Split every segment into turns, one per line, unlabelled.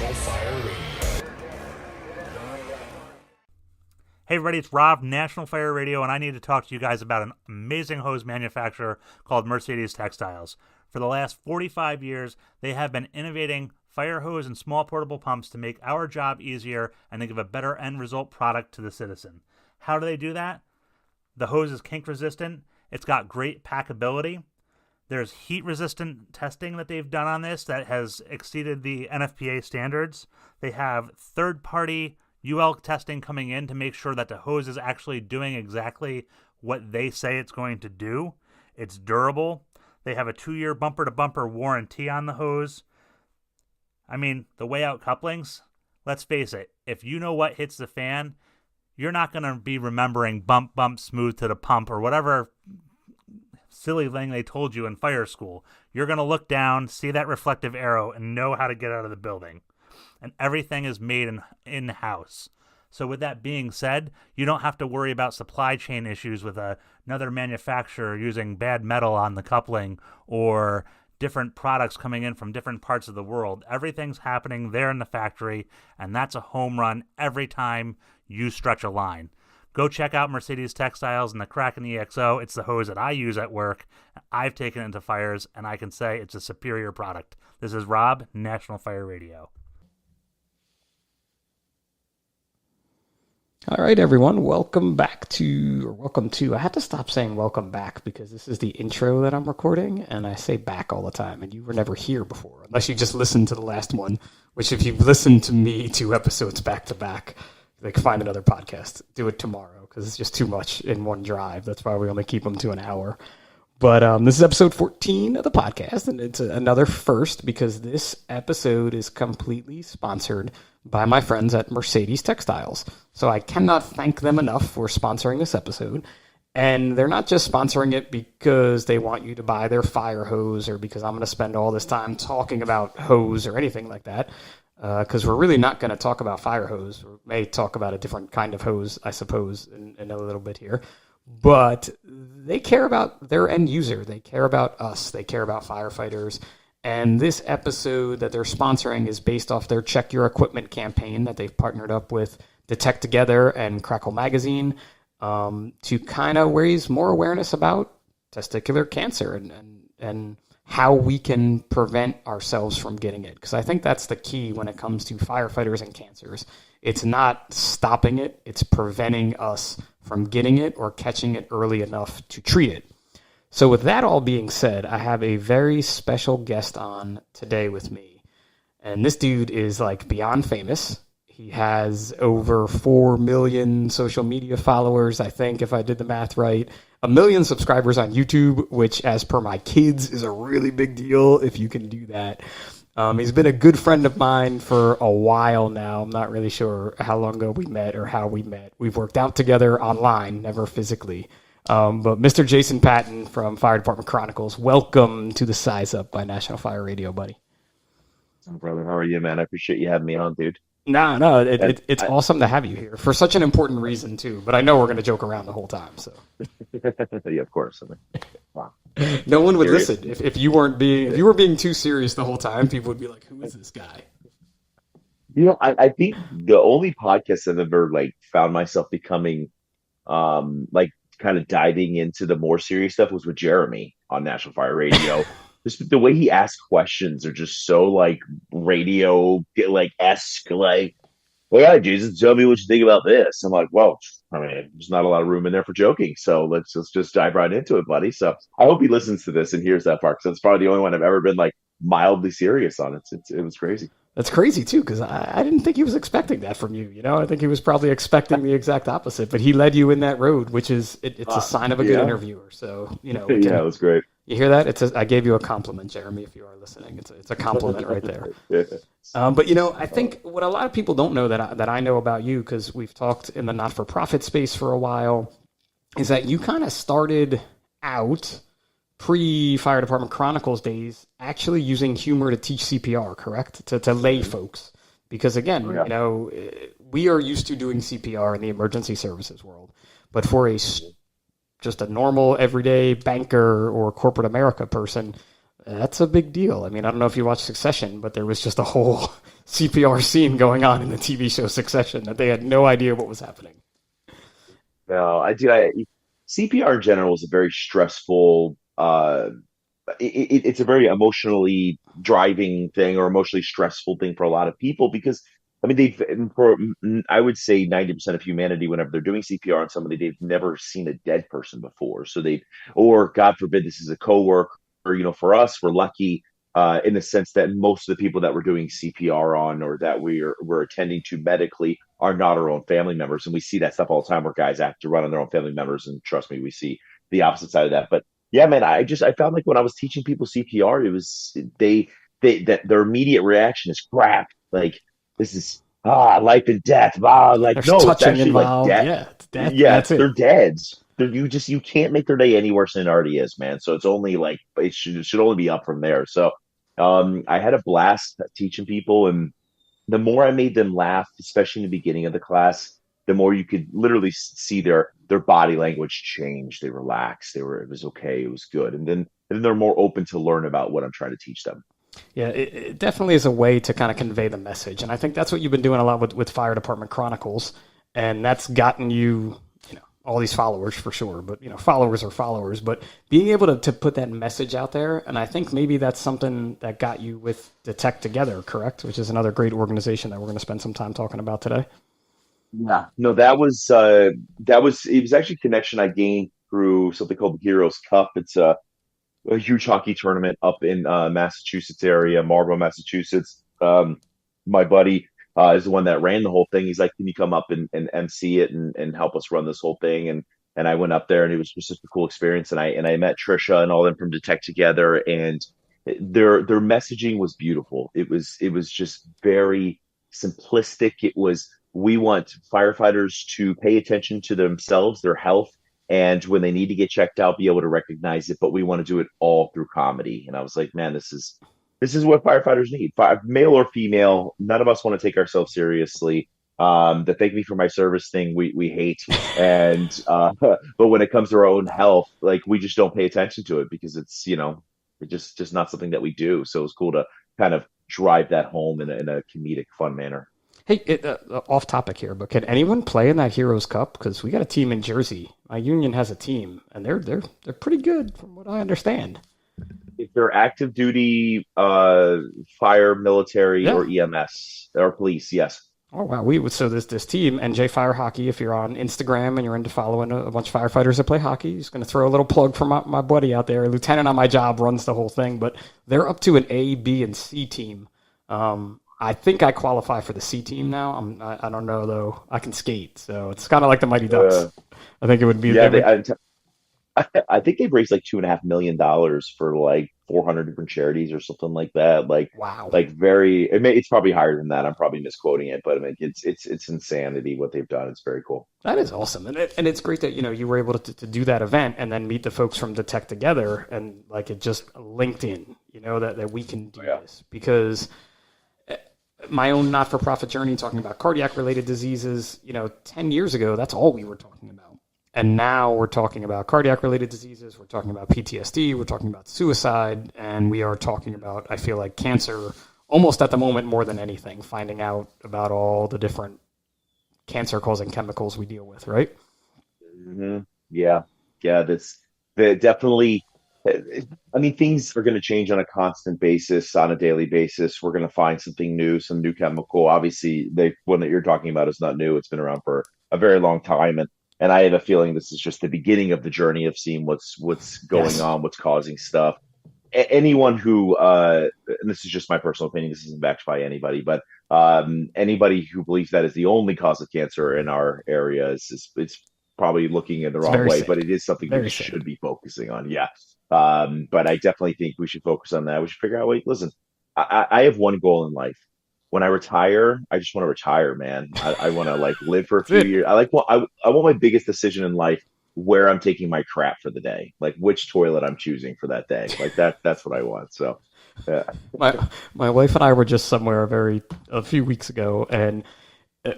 National Fire Radio.
Hey everybody, it's Rob, National Fire Radio, and I need to talk to you guys about an amazing hose manufacturer called Mercedes Textiles. For the last 45 years, they have been innovating fire hose and small portable pumps to make our job easier and to give a better end result product to the citizen. How do they do that? The hose is kink resistant. It's got great packability. There's heat resistant testing that they've done on this that has exceeded the NFPA standards. They have third-party UL testing coming in to make sure that the hose is actually doing exactly what they say it's going to do. It's durable. They have a 2-year bumper-to-bumper warranty on the hose. I mean, the way out couplings, let's face it, if you know what hits the fan, you're not going to be remembering bump, bump, smooth to the pump or whatever silly thing they told you in fire school. You're going to look down, see that reflective arrow, and know how to get out of the building. And everything is made in-house. So with that being said, you don't have to worry about supply chain issues with another manufacturer using bad metal on the coupling or different products coming in from different parts of the world. Everything's happening there in the factory, and that's a home run every time you stretch a line. Go check out Mercedes Textiles and the Kraken EXO. It's the hose that I use at work. I've taken it into fires, and I can say it's a superior product. This is Rob, National Fire Radio.
All right, everyone, welcome to, I had to stop saying welcome back because this is the intro that I'm recording, and I say back all the time, and you were never here before, unless you just listened to the last one, which if you've listened to me 2 episodes back to back, like find another podcast, do it tomorrow, because it's just too much in one drive. That's why we only keep them to an hour. But this is episode 14 of the podcast, and it's another first because this episode is completely sponsored by my friends at Mercedes Textiles. So I cannot thank them enough for sponsoring this episode. And they're not just sponsoring it because they want you to buy their fire hose or because I'm going to spend all this time talking about hose or anything like that. Because we're really not going to talk about fire hose. We may talk about a different kind of hose, I suppose, in a little bit here. But they care about their end user. They care about us. They care about firefighters. And this episode that they're sponsoring is based off their Check Your Equipment campaign that they've partnered up with Detect Together and Crackle Magazine to kind of raise more awareness about testicular cancer and how we can prevent ourselves from getting it. Because I think that's the key when it comes to firefighters and cancers. It's not stopping it. It's preventing us from getting it or catching it early enough to treat it. So with that all being said, I have a very special guest on today with me. And this dude is like beyond famous. He has over 4 million social media followers, I think, if I did the math right. 1 million subscribers on YouTube, which as per my kids is a really big deal if you can do that. He's been a good friend of mine for a while now. I'm not really sure how long ago we met or how we met. We've worked out together online, never physically. But Mr. Jason Patton from Fire Department Chronicles, welcome to the Size Up by National Fire Radio, buddy.
Oh, brother, how are you, man? I appreciate you having me on, dude.
No, it's awesome to have you here for such an important reason too. But I know we're going to joke around the whole time. So
yeah, of course. I mean, wow.
No one would listen if you were being too serious the whole time. People would be like, "Who is this guy?"
You know, I think the only podcast I've ever found myself becoming kind of diving into the more serious stuff was with Jeremy on National Fire Radio. Just the way he asks questions are just so radio esque. Well, yeah, Jesus, tell me what you think about this. I'm like, well, I mean, there's not a lot of room in there for joking, so let's just dive right into it, buddy. So I hope he listens to this and hears that part, because it's probably the only one I've ever been mildly serious on. It was crazy.
That's crazy too, because I didn't think he was expecting that from you. You know, I think he was probably expecting the exact opposite. But he led you in that road, which is it's a sign of a good interviewer. So
yeah, it was great.
You hear that? I gave you a compliment, Jeremy. If you are listening, it's a compliment right there. But I think what a lot of people don't know that I know about you, because we've talked in the not-for-profit space for a while, is that you kind of started out pre-Fire Department Chronicles days actually using humor to teach CPR, correct? To lay folks. Because again, we are used to doing CPR in the emergency services world. But for just a normal, everyday banker or corporate America person, That's a big deal. I mean, I don't know if you watched Succession, but there was just a whole CPR scene going on in the TV show Succession that they had no idea what was happening.
No, I do. CPR in general is a very stressful. It's a very emotionally driving thing or emotionally stressful thing for a lot of people because I mean I would say 90% of humanity whenever they're doing CPR on somebody they've never seen a dead person before. So they or God forbid this is a coworker, or for us we're lucky in the sense that most of the people that we're doing CPR on or that we're attending to medically are not our own family members, and we see that stuff all the time where guys have to run on their own family members, and trust me, we see the opposite side of that. But yeah, man, I found like when I was teaching people CPR, it was they that their immediate reaction is crap. Like this is life and death. Like
There's
no, it's
touching
actually like
involved.
death.
Yeah,
Yeah,
that's it.
they're dead. You can't make their day any worse than it already is, man. So it's only like it should only be up from there. So I had a blast teaching people, and the more I made them laugh, especially in the beginning of the class, the more you could literally see their body language change. They relaxed. It was okay. It was good. And then they're more open to learn about what I'm trying to teach them.
Yeah, it definitely is a way to kind of convey the message. And I think that's what you've been doing a lot with Fire Department Chronicles. And that's gotten you, all these followers for sure. But, followers are followers. But being able to put that message out there, and I think maybe that's something that got you with Detect Together, correct? Which is another great organization that we're going to spend some time talking about today.
Yeah. No, it was actually a connection I gained through something called the Heroes Cup. It's a huge hockey tournament up in Massachusetts area, Marlborough, Massachusetts. My buddy is the one that ran the whole thing. He's like, "Can you come up and MC it and help us run this whole thing?" And I went up there, and it was just a cool experience. And I met Trisha and all them from Detect Together, and their messaging was beautiful. It was just very simplistic. It was we want firefighters to pay attention to themselves, their health, and when they need to get checked out, be able to recognize it. But we want to do it all through comedy. And I was like, man, this is what firefighters need. Male or female, none of us want to take ourselves seriously. The thank me for my service thing we hate, and but when it comes to our own health, like we just don't pay attention to it because it's just not something that we do. So it's cool to kind of drive that home in a comedic, fun manner.
Hey, off topic here, but can anyone play in that Heroes Cup? Because we got a team in Jersey. My union has a team, and they're pretty good from what I understand.
If they're active duty, fire, military,
Yeah.
or EMS or police, yes.
Oh wow, so this team NJ Fire Hockey. If you're on Instagram and you're into following a bunch of firefighters that play hockey, just going to throw a little plug for my buddy out there. Lieutenant on my job runs the whole thing, but they're up to an A, B, and C team. I think I qualify for the C team now. I don't know though. I can skate, so it's kind of like the Mighty Ducks. I think it would be.
Yeah, I think they've raised like $2.5 million for like 400 different charities or something like that.
Wow.
It's probably higher than that. I'm probably misquoting it, but I mean, it's insanity what they've done. It's very cool.
That is awesome, and it's great that you were able to do that event and then meet the folks from Detect Together, and like it just linked in. That we can do this because my own not-for-profit journey talking about cardiac-related diseases. 10 years ago, that's all we were talking about. And now we're talking about cardiac-related diseases, we're talking about PTSD, we're talking about suicide, and we are talking about, I feel like, cancer almost at the moment more than anything, finding out about all the different cancer-causing chemicals we deal with, right?
Mm-hmm. Yeah. Yeah, that definitely. I mean, things are going to change on a constant basis, on a daily basis. We're going to find something new, some new chemical. Obviously, the one that you're talking about is not new. It's been around for a very long time, and I have a feeling this is just the beginning of the journey of seeing what's going
Yes.
on, what's causing stuff. Anyone who, and this is just my personal opinion, this isn't backed by anybody, but anybody who believes that is the only cause of cancer in our area it's probably looking in the wrong way,
sick.
but it is something
Very
we
sick.
should be focusing on. Yeah. But I definitely think we should focus on that. We should figure out, wait, listen, I have one goal in life. When I retire, I just want to retire, man. I want to like live for a few
That's it.
years. I want my biggest decision in life where I'm taking my crap for the day, like which toilet I'm choosing for that day. Like that's what I want. So, yeah.
My wife and I were just somewhere a few weeks ago, and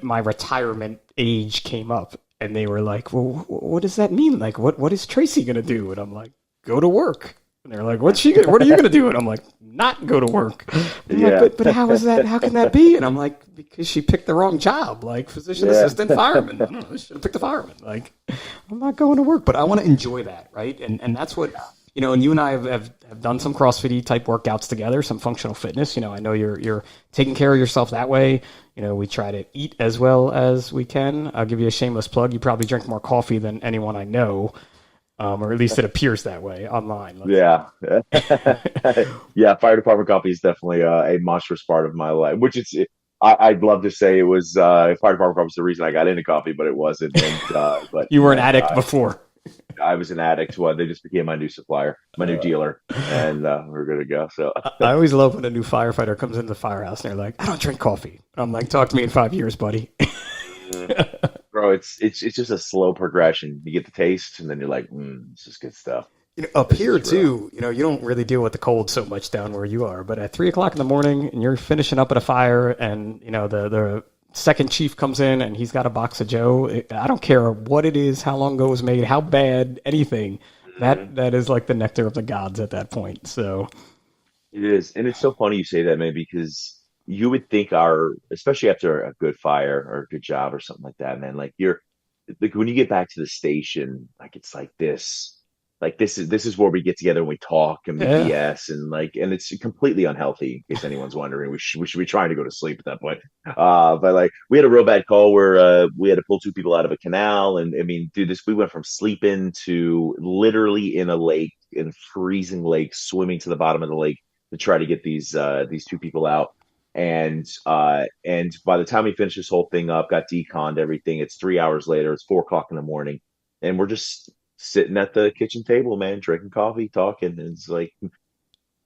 my retirement age came up, and they were like, "Well, what does that mean? Like, what is Tracy gonna do?" And I'm like, "Go to work." And they're like, what are you going to do? And I'm like, not go to work. Like, but how is that? How can that be? And I'm like, because she picked the wrong job, like physician assistant, fireman. I don't know, she should have picked the fireman. Like, I'm not going to work, but I want to enjoy that, right? And that's what, and you and I have done some CrossFit-y type workouts together, some functional fitness. I know you're taking care of yourself that way. We try to eat as well as we can. I'll give you a shameless plug. You probably drink more coffee than anyone I know. Or at least it appears that way online.
Yeah. Yeah. Fire department coffee is definitely a monstrous part of my life, which I'd love to say it was, fire department coffee was the reason I got into coffee, but it wasn't. But
you were an addict before.
I was an addict. Well, they just became my new supplier, my new dealer, and we're good to go. So
I always love when a new firefighter comes into the firehouse and they're like, I don't drink coffee. I'm like, talk to me in 5 years, buddy.
Bro, it's just a slow progression. You get the taste, and then you're like, this is good stuff.
Up here too, you don't really deal with the cold so much down where you are. But at 3:00 in the morning, and you're finishing up at a fire, and the second chief comes in and he's got a box of Joe. I don't care what it is, how long ago it was made, how bad, anything. That is like the nectar of the gods at that point. So
it is, and it's so funny you say that, man, because you would think especially after a good fire or a good job or something like that, man, like when you get back to the station, like it's like this. Like this is where we get together and we talk and we BS and it's completely unhealthy in case anyone's wondering. We should be trying to go to sleep at that point. But like we had a real bad call where we had to pull two people out of a canal, and I mean, dude, we went from sleeping to literally in a lake, in freezing lake, swimming to the bottom of the lake to try to get these two people out. And by the time we finished this whole thing up, got deconned, everything, it's 3 hours later, it's 4:00 in the morning, and we're just sitting at the kitchen table, man, drinking coffee, talking. And it's like,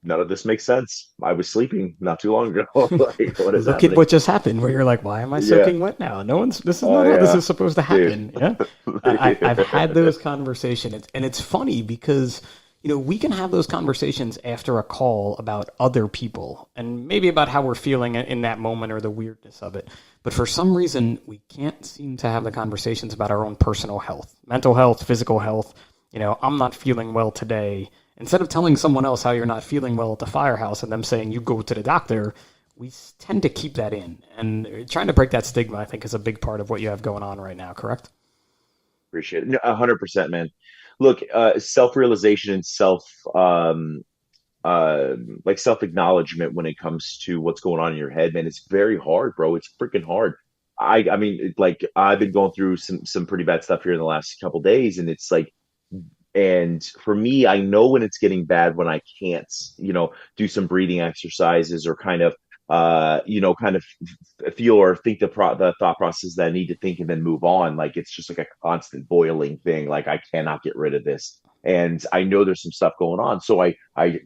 none of this makes sense. I was sleeping not too long ago. Like, what is
Look
happening?
at what just happened, where you're like, why am I soaking wet now? This is not how this is supposed to happen. Yeah. I've had those conversations, and it's funny because, we can have those conversations after a call about other people and maybe about how we're feeling in that moment or the weirdness of it. But for some reason, we can't seem to have the conversations about our own personal health, mental health, physical health. I'm not feeling well today. Instead of telling someone else how you're not feeling well at the firehouse and them saying you go to the doctor, we tend to keep that in. And trying to break that stigma, I think, is a big part of what you have going on right now, correct?
Appreciate it. 100%, man. Look, self-realization and self-acknowledgement when it comes to what's going on in your head, man, it's very hard, bro. It's freaking hard. I mean, like I've been going through some pretty bad stuff here in the last couple days, and it's like, and for me, I know when it's getting bad when I can't, do some breathing exercises or kind of feel or think the thought process that I need to think and then move on. Like it's just like a constant boiling thing. Like I cannot get rid of this. And I know there's some stuff going on. So I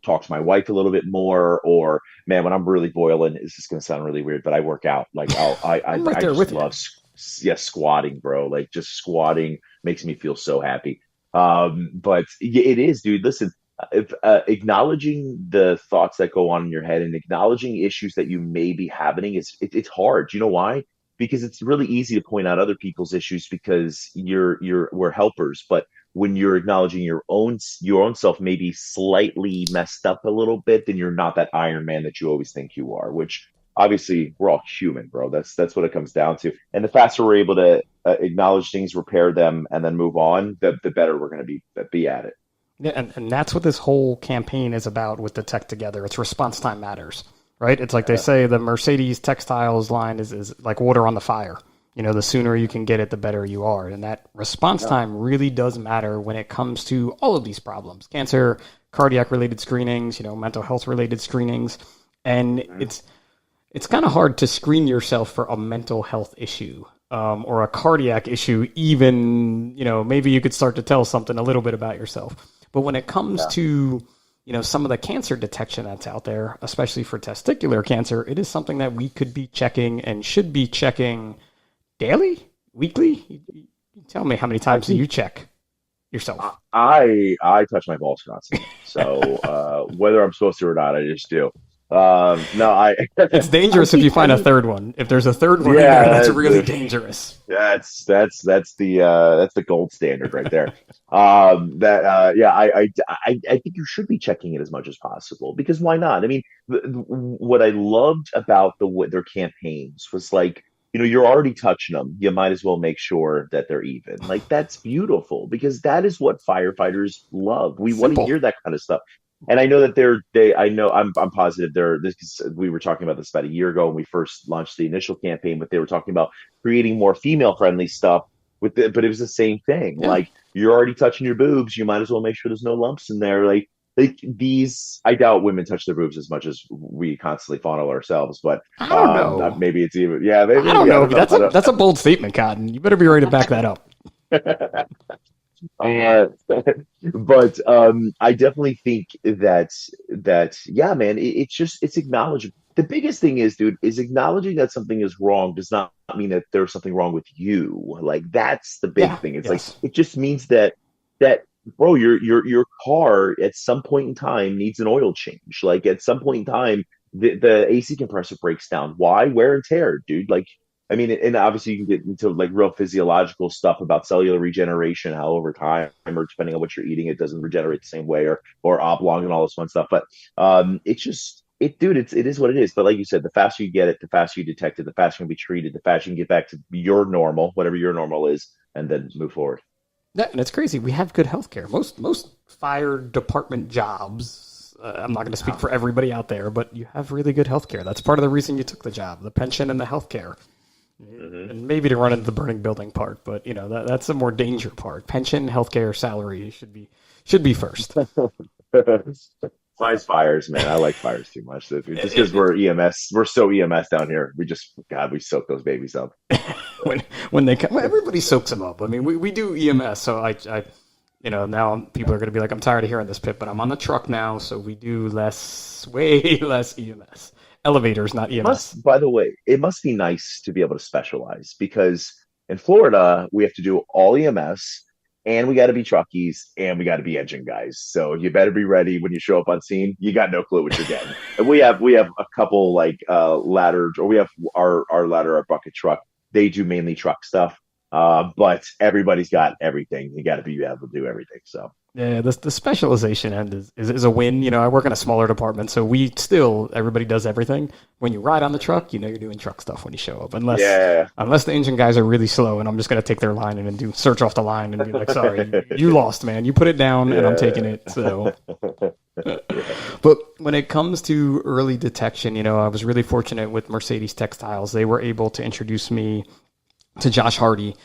talk to my wife a little bit more, or man, when I'm really boiling, this is going to sound really weird, but I work out. Like I just love squatting, bro. Like just squatting makes me feel so happy. But it is, dude, listen, if acknowledging the thoughts that go on in your head and acknowledging issues that you may be having it's hard. You know why? Because it's really easy to point out other people's issues because we're helpers. But when you're acknowledging your own self maybe slightly messed up a little bit, then you're not that Iron Man that you always think you are, which obviously we're all human, bro. That's what it comes down to. And the faster we're able to acknowledge things, repair them, and then move on, the better we're going to be at it.
Yeah, and that's what this whole campaign is about with the Tech Together. It's response time matters, right? It's like they say the Mercedes textiles line is like water on the fire. The sooner you can get it, the better you are. And that response time really does matter when it comes to all of these problems. Cancer, cardiac-related screenings, mental health-related screenings. And it's kind of hard to screen yourself for a mental health issue or a cardiac issue, even, maybe you could start to tell something a little bit about yourself. But when it comes to, some of the cancer detection that's out there, especially for testicular cancer, it is something that we could be checking and should be checking daily, weekly. You tell me, how many times do you check yourself?
I touch my balls constantly. So whether I'm supposed to or not, I just do. No,
It's dangerous if you find a third one. If there's a third one in there, that's really dangerous.
That's the gold standard right there. Yeah, I think you should be checking it as much as possible because why not? I mean, what I loved about their campaigns was like, you're already touching them. You might as well make sure that they're even. Like that's beautiful because that is what firefighters love. We want to
Simple.
hear that kind of stuff. And I know that I know I'm positive we were talking about this about a year ago when we first launched the initial campaign, but they were talking about creating more female friendly stuff but it was the same thing.
Yeah.
Like you're already touching your boobs, you might as well make sure there's no lumps in there. Like these, I doubt women touch their boobs as much as we constantly fondle ourselves, but
I don't know.
maybe it's even, yeah, maybe,
I don't know. That's a bold statement, Cotton. You better be ready to back that up.
But I definitely think that yeah, man, it's acknowledging. The biggest thing is, dude, is acknowledging that something is wrong does not mean that there's something wrong with you. Like that's the big thing. It's like it just means that bro, your car at some point in time needs an oil change. Like at some point in time, the AC compressor breaks down. Why? Wear and tear, dude. Like I mean, and obviously you can get into like real physiological stuff about cellular regeneration, how over time or depending on what you're eating, it doesn't regenerate the same way or oblong and all this fun stuff. But it's just dude, it is what it is. But like you said, the faster you get it, the faster you detect it, the faster you can be treated, the faster you can get back to your normal, whatever your normal is, and then move forward.
Yeah, and it's crazy. We have good healthcare. Most fire department jobs. I'm not going to speak for everybody out there, but you have really good healthcare. That's part of the reason you took the job, the pension and the healthcare. Mm-hmm. And maybe to run into the burning building part, but that's the more danger part. Pension, healthcare, salary should be first.
Mine's fires, man. I like fires too much. Just because we're EMS, we're so EMS down here. We soak those babies up.
when they come, everybody soaks them up. I mean, we do EMS, so I now people are going to be like, I'm tired of hearing this, Pip, but I'm on the truck now, so we do way less EMS. Elevators, not EMS.
By the way, it must be nice to be able to specialize because in Florida, we have to do all EMS and we got to be truckies and we got to be engine guys. So you better be ready when you show up on scene. You got no clue what you're getting. And we have a couple like ladder, or we have our ladder, our bucket truck. They do mainly truck stuff. But everybody's got everything. You got to be able to do everything. So
yeah, the specialization end is a win. I work in a smaller department, so everybody does everything. When you ride on the truck, you're doing truck stuff when you show up. Unless the engine guys are really slow, and I'm just gonna take their line and do search off the line and be like, sorry, you lost, man. You put it down, and I'm taking it. So. But when it comes to early detection, I was really fortunate with Mercedes Textiles. They were able to introduce me to Josh Hardy.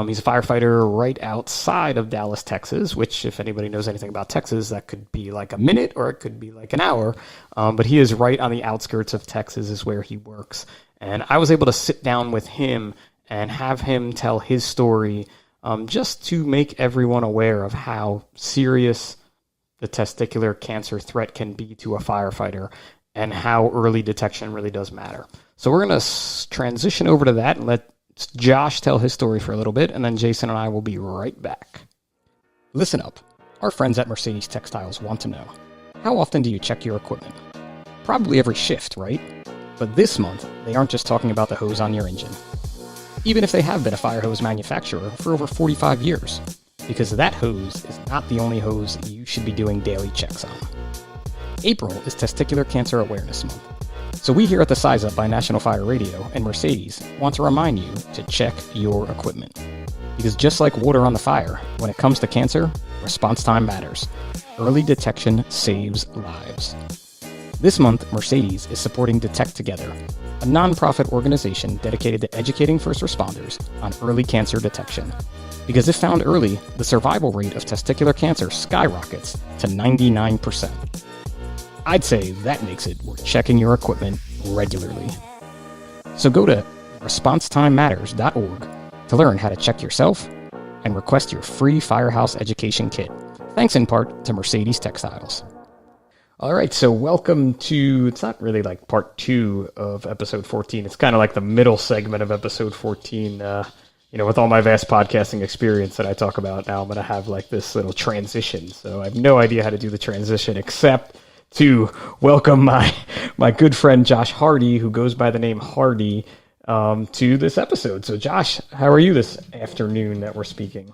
He's a firefighter right outside of Dallas, Texas, which if anybody knows anything about Texas, that could be like a minute or it could be like an hour. But he is right on the outskirts of Texas is where he works. And I was able to sit down with him and have him tell his story just to make everyone aware of how serious the testicular cancer threat can be to a firefighter and how early detection really does matter. So we're going to transition over to that and let Josh tell his story for a little bit, and then Jason and I will be right back. Listen up. Our friends at Mercedes Textiles want to know, how often do you check your equipment? Probably every shift, right? But this month, they aren't just talking about the hose on your engine. Even if they have been a fire hose manufacturer for over 45 years, because that hose is not the only hose you should be doing daily checks on. April is Testicular Cancer Awareness Month. So we here at the Size Up by National Fire Radio and Mercedes want to remind you to check your equipment. Because just like water on the fire, when it comes to cancer, response time matters. Early detection saves lives. This month, Mercedes is supporting Detect Together, a nonprofit organization dedicated to educating first responders on early cancer detection. Because if found early, the survival rate of testicular cancer skyrockets to 99%. I'd say that makes it worth checking your equipment regularly. So go to responsetimematters.org to learn how to check yourself and request your free Firehouse Education Kit. Thanks in part to Mercedes Textiles. All right, so welcome to, it's not really like part 2 of episode 14. It's kind of like the middle segment of episode 14. With all my vast podcasting experience that I talk about now, I'm going to have like this little transition. So I have no idea how to do the transition except to welcome my good friend Josh Hardy, who goes by the name Hardy, to this episode. So, Josh, how are you this afternoon that we're speaking?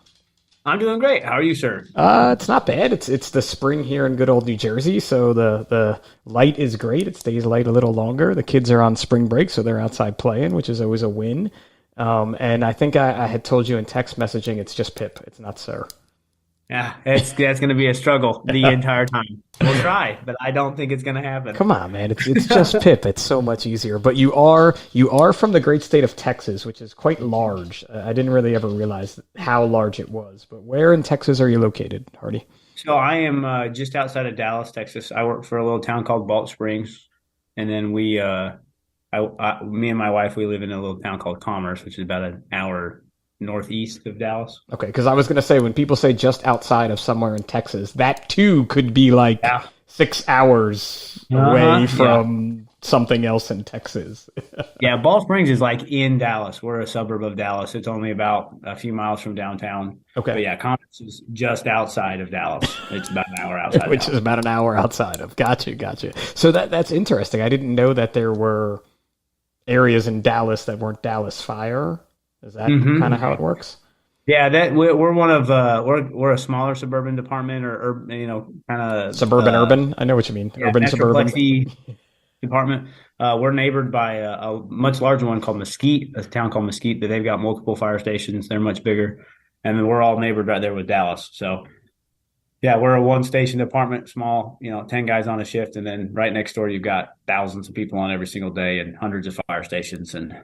I'm doing great. How are you, sir?
It's not bad. It's the spring here in good old New Jersey, so the light is great. It stays light a little longer. The kids are on spring break, so they're outside playing, which is always a win. And I think I had told you in text messaging, it's just Pip. It's not Sir.
Yeah, that's going to be a struggle the entire time. We'll try, but I don't think it's going to happen.
Come on, man. It's just Pip. It's so much easier. But you are from the great state of Texas, which is quite large. I didn't really ever realize how large it was. But where in Texas are you located, Hardy?
So I am just outside of Dallas, Texas. I work for a little town called Balch Springs, and then me and my wife, we live in a little town called Commerce, which is about an hour northeast of Dallas.
Okay, because I was going to say, when people say just outside of somewhere in Texas, that too could be like 6 hours away from something else in Texas.
Yeah, Balch Springs is like in Dallas. We're a suburb of Dallas. It's only about a few miles from downtown.
Okay.
But yeah, Commerce is just outside of Dallas. It's about an hour outside
Which is about an hour outside of. Gotcha. So that's interesting. I didn't know that there were areas in Dallas that weren't Dallas Fire. Is that kind of how it works?
Yeah, that we're one of we're a smaller suburban department, or kind of
suburban urban. I know what you mean.
Yeah,
urban suburban
department. We're neighbored by a much larger one called Mesquite, a town called Mesquite, but they've got multiple fire stations. They're much bigger, and then we're all neighbored right there with Dallas. So yeah, we're a one station department, small, 10 guys on a shift, and then right next door you've got thousands of people on every single day and hundreds of fire stations and.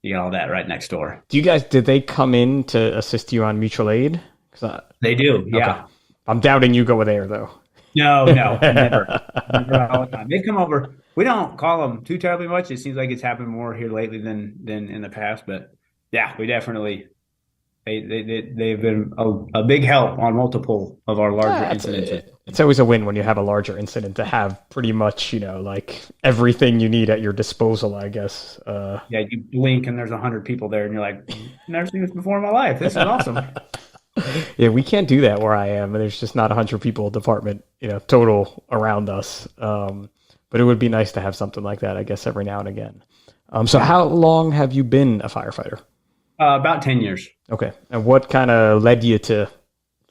You got all that right next door.
Did they come in to assist you on mutual aid?
They do, yeah.
Okay. I'm doubting you go there, though.
No, never all the time. They come over. We don't call them too terribly much. It seems like it's happened more here lately than in the past. But yeah, we definitely they've been a big help on multiple of our larger incidents.
It's always a win when you have a larger incident to have pretty much, like everything you need at your disposal, I guess.
Yeah, you blink and there's 100 people there and you're like, never seen this before in my life. This is awesome.
Yeah, we can't do that where I am. And there's just not 100 people department, total around us. But it would be nice to have something like that, I guess, every now and again. So how long have you been a firefighter?
About 10 years.
Okay. And what kind of led you to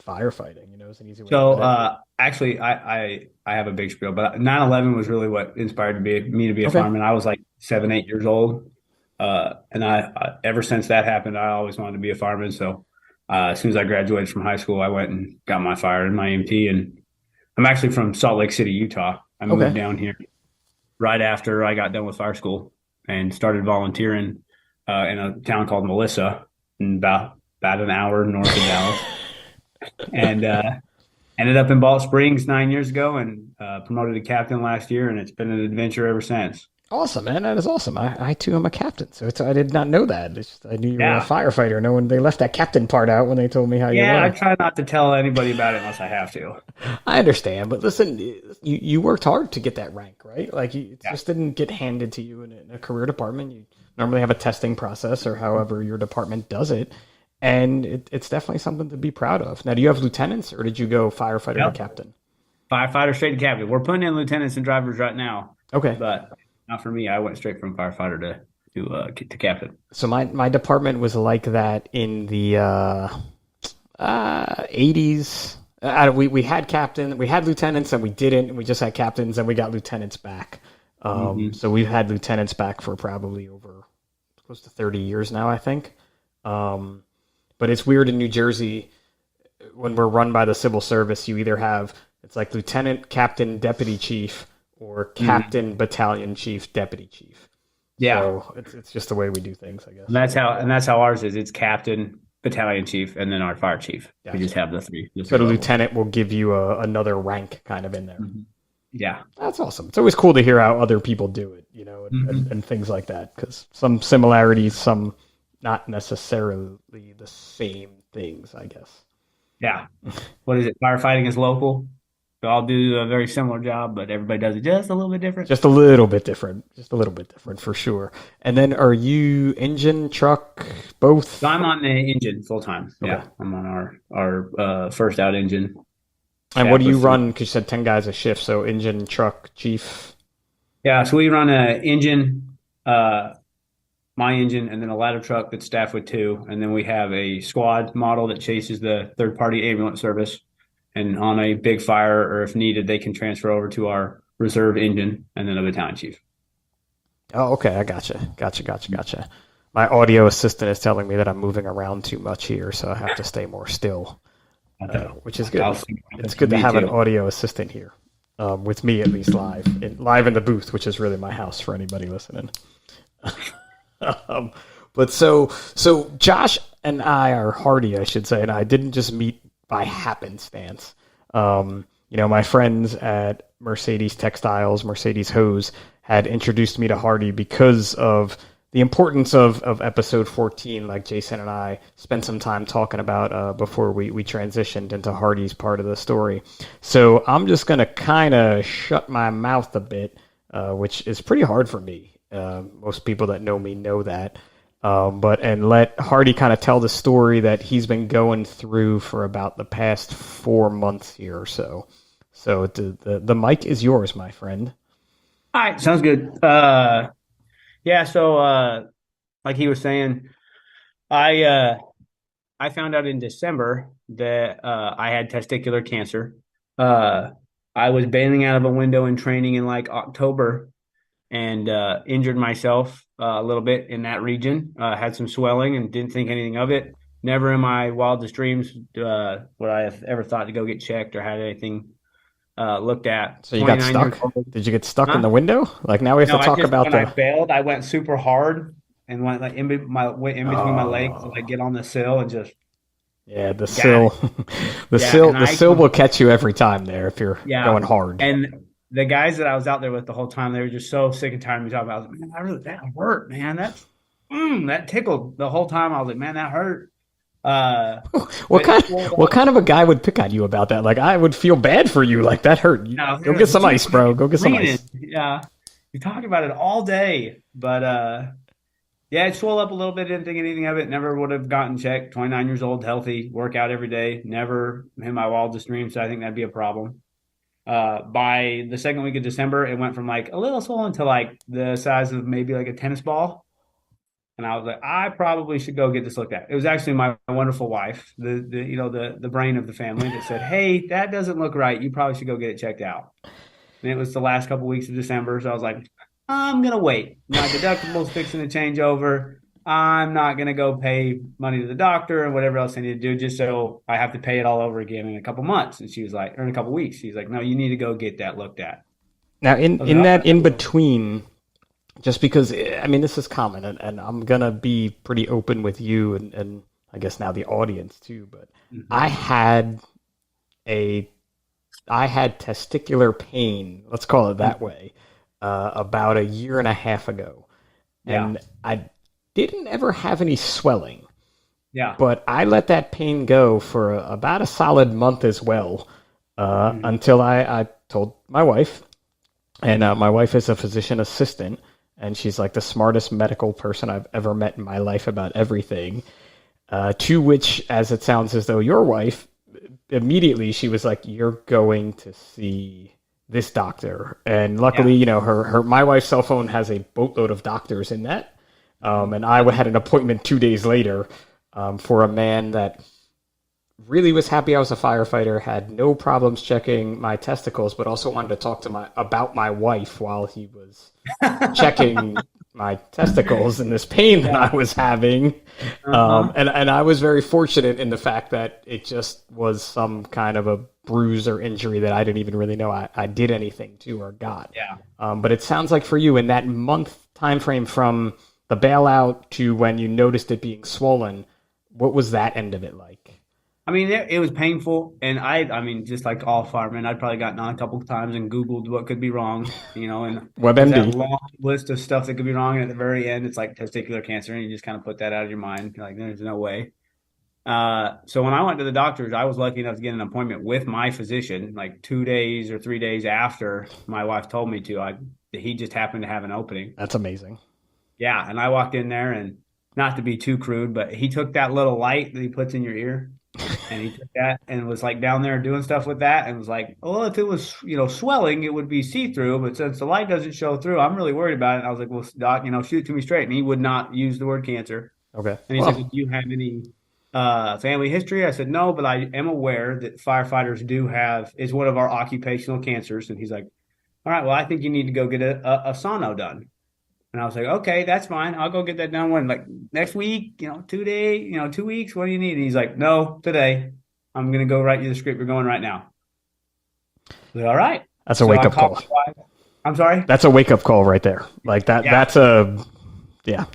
firefighting? Is an easy way
actually, I have a big spiel, but 9/11 was really what inspired me to be a fireman. I was like 7, 8 years old. And I ever since that happened, I always wanted to be a fireman. So as soon as I graduated from high school, I went and got my fire and my EMT. And I'm actually from Salt Lake City, Utah. I moved down here right after I got done with fire school and started volunteering in a town called Melissa, about an hour north of Dallas. And ended up in Balch Springs 9 years ago and promoted to captain last year, and it's been an adventure ever since.
Awesome, man. That is awesome. I too am a captain, so I did not know that. I knew you were a firefighter. No one, they left that captain part out when they told me how you were.
Yeah, I try not to tell anybody about it unless I have to.
I understand, but listen, you worked hard to get that rank, right? Like, it just didn't get handed to you in a career department. You normally have a testing process or however your department does it. And it's definitely something to be proud of. Now, do you have lieutenants, or did you go firefighter to captain?
Firefighter straight to captain. We're putting in lieutenants and drivers right now.
Okay.
But not for me. I went straight from firefighter to captain.
So my department was like that in the 80s. We had captain, we had lieutenants, and we didn't. We just had captains, and we got lieutenants back. So we've had lieutenants back for probably over close to 30 years now, I think. But it's weird in New Jersey when we're run by the civil service. You either have it's like lieutenant, captain, deputy chief, or captain, battalion chief, deputy chief.
Yeah,
so it's just the way we do things, I guess.
And that's how ours is. It's captain, battalion chief, and then our fire chief. Gotcha. We just have the three.
So the lieutenant will give you another rank kind of in there.
Mm-hmm. Yeah,
that's awesome. It's always cool to hear how other people do it, and things like that, because some similarities, some not necessarily the same things, I guess.
Yeah. What is it? Firefighting is local. We all do a very similar job, but everybody does it just a little bit different.
Just a little bit different. Just a little bit different for sure. And then are you engine, truck, both?
So I'm on the engine full time. Okay. Yeah. I'm on our first out engine.
And what
staff
do you
was three.
run? Because you said 10 guys a shift, so engine, truck, chief.
Yeah, so we run a engine, my engine, and then a ladder truck that's staffed with two, and then we have a squad model that chases the third party ambulance service. And on a big fire or if needed, they can transfer over to our reserve engine and then a battalion chief.
Oh, okay, I gotcha. My audio assistant is telling me that I'm moving around too much here, so I have to stay more still, which is good. It's good to have an audio assistant here, with me at least live in the booth, which is really my house for anybody listening. But so Josh and I are Hardy, I should say, and I didn't just meet by happenstance. My friends at Mercedes Textiles, Mercedes Hose, had introduced me to Hardy because of the importance of episode 14, like Jason and I spent some time talking about before we transitioned into Hardy's part of the story. So I'm just going to kind of shut my mouth a bit, which is pretty hard for me. Most people that know me know that. And let Hardy kind of tell the story that he's been going through for about the past 4 months here or so. So the mic is yours, my friend.
All right, sounds good. Like he was saying, I found out in December that I had testicular cancer. I was bailing out of a window in training in like October and injured myself a little bit in that region. Had some swelling and didn't think anything of it. Never in my wildest dreams would I have ever thought to go get checked or had anything looked at.
So you got stuck? Did you get stuck in the window? Like now we have to talk about
when I bailed, I went super hard and went like in between my legs to like get on the sill and just
the sill. The sill will catch you every time there if you're going hard.
And the guys that I was out there with the whole time, they were just so sick and tired of me talking about it. I was like, man, that hurt, man. That tickled the whole time. I was like, man, that hurt.
What kind of a guy would pick on you about that? Like, I would feel bad for you. Like, that hurt. Go get some ice, bro. Go get some ice.
Yeah. You talk about it all day. But, it swelled up a little bit. Didn't think anything of it. Never would have gotten checked. 29 years old, healthy, work out every day. Never in my wildest dreams. So I think that'd be a problem. By the second week of December, it went from like a little swollen to like the size of maybe like a tennis ball. And I was like, I probably should go get this looked at. It was actually my wonderful wife, the brain of the family, that said, hey, that doesn't look right. You probably should go get it checked out. And it was the last couple of weeks of December. So I was like, I'm going to wait. My deductible's fixing to change over. I'm not going to go pay money to the doctor and whatever else I need to do just so I have to pay it all over again in a couple months. And she was like, or in a couple weeks, she's like, no, you need to go get that looked at.
Now, in that in between, just because, I mean, this is common, and I'm going to be pretty open with you and I guess now the audience too, but I had testicular pain, let's call it that way, about 1.5 years ago. And I didn't ever have any swelling.
Yeah.
But I let that pain go for about a solid month as well, until I told my wife, and my wife is a physician assistant, and she's like the smartest medical person I've ever met in my life about everything. To which, as it sounds as though your wife, immediately she was like, you're going to see this doctor. And luckily, my wife's cell phone has a boatload of doctors in that. And I had an appointment 2 days later for a man that really was happy I was a firefighter, had no problems checking my testicles, but also wanted to talk about my wife while he was checking my testicles and this pain that I was having. And I was very fortunate in the fact that it just was some kind of a bruise or injury that I didn't even really know I did anything to or got.
Yeah.
But it sounds like for you in that month time frame from the bailout to when you noticed it being swollen, what was that end of it like?
I mean, it was painful, and I mean, just like all firemen, I'd probably gotten on a couple of times and Googled what could be wrong, and
WebMD.
There's that long list of stuff that could be wrong, and at the very end, it's like testicular cancer, and you just kind of put that out of your mind. You're like, there's no way. So when I went to the doctors, I was lucky enough to get an appointment with my physician, like 2 days or 3 days after my wife told me to. He just happened to have an opening.
That's amazing.
Yeah, and I walked in there, and not to be too crude, but he took that little light that he puts in your ear. And he took that and was like down there doing stuff with that and was like, well, if it was, swelling, it would be see-through. But since the light doesn't show through, I'm really worried about it. And I was like, well, doc, shoot it to me straight. And he would not use the word cancer.
Okay.
And he's like, do you have any family history? I said, no, but I am aware that firefighters do have, it's one of our occupational cancers. And he's like, all right, well, I think you need to go get a sono done. And I was like, okay, that's fine. I'll go get that done when, like, next week, 2 days, 2 weeks. What do you need? And he's like, no, today. I'm going to go write you the script. We're going right now. I was like, all right.
That's a wake-up call.
I'm sorry?
That's a wake-up call right there. Like that.
Yeah.
That's yeah.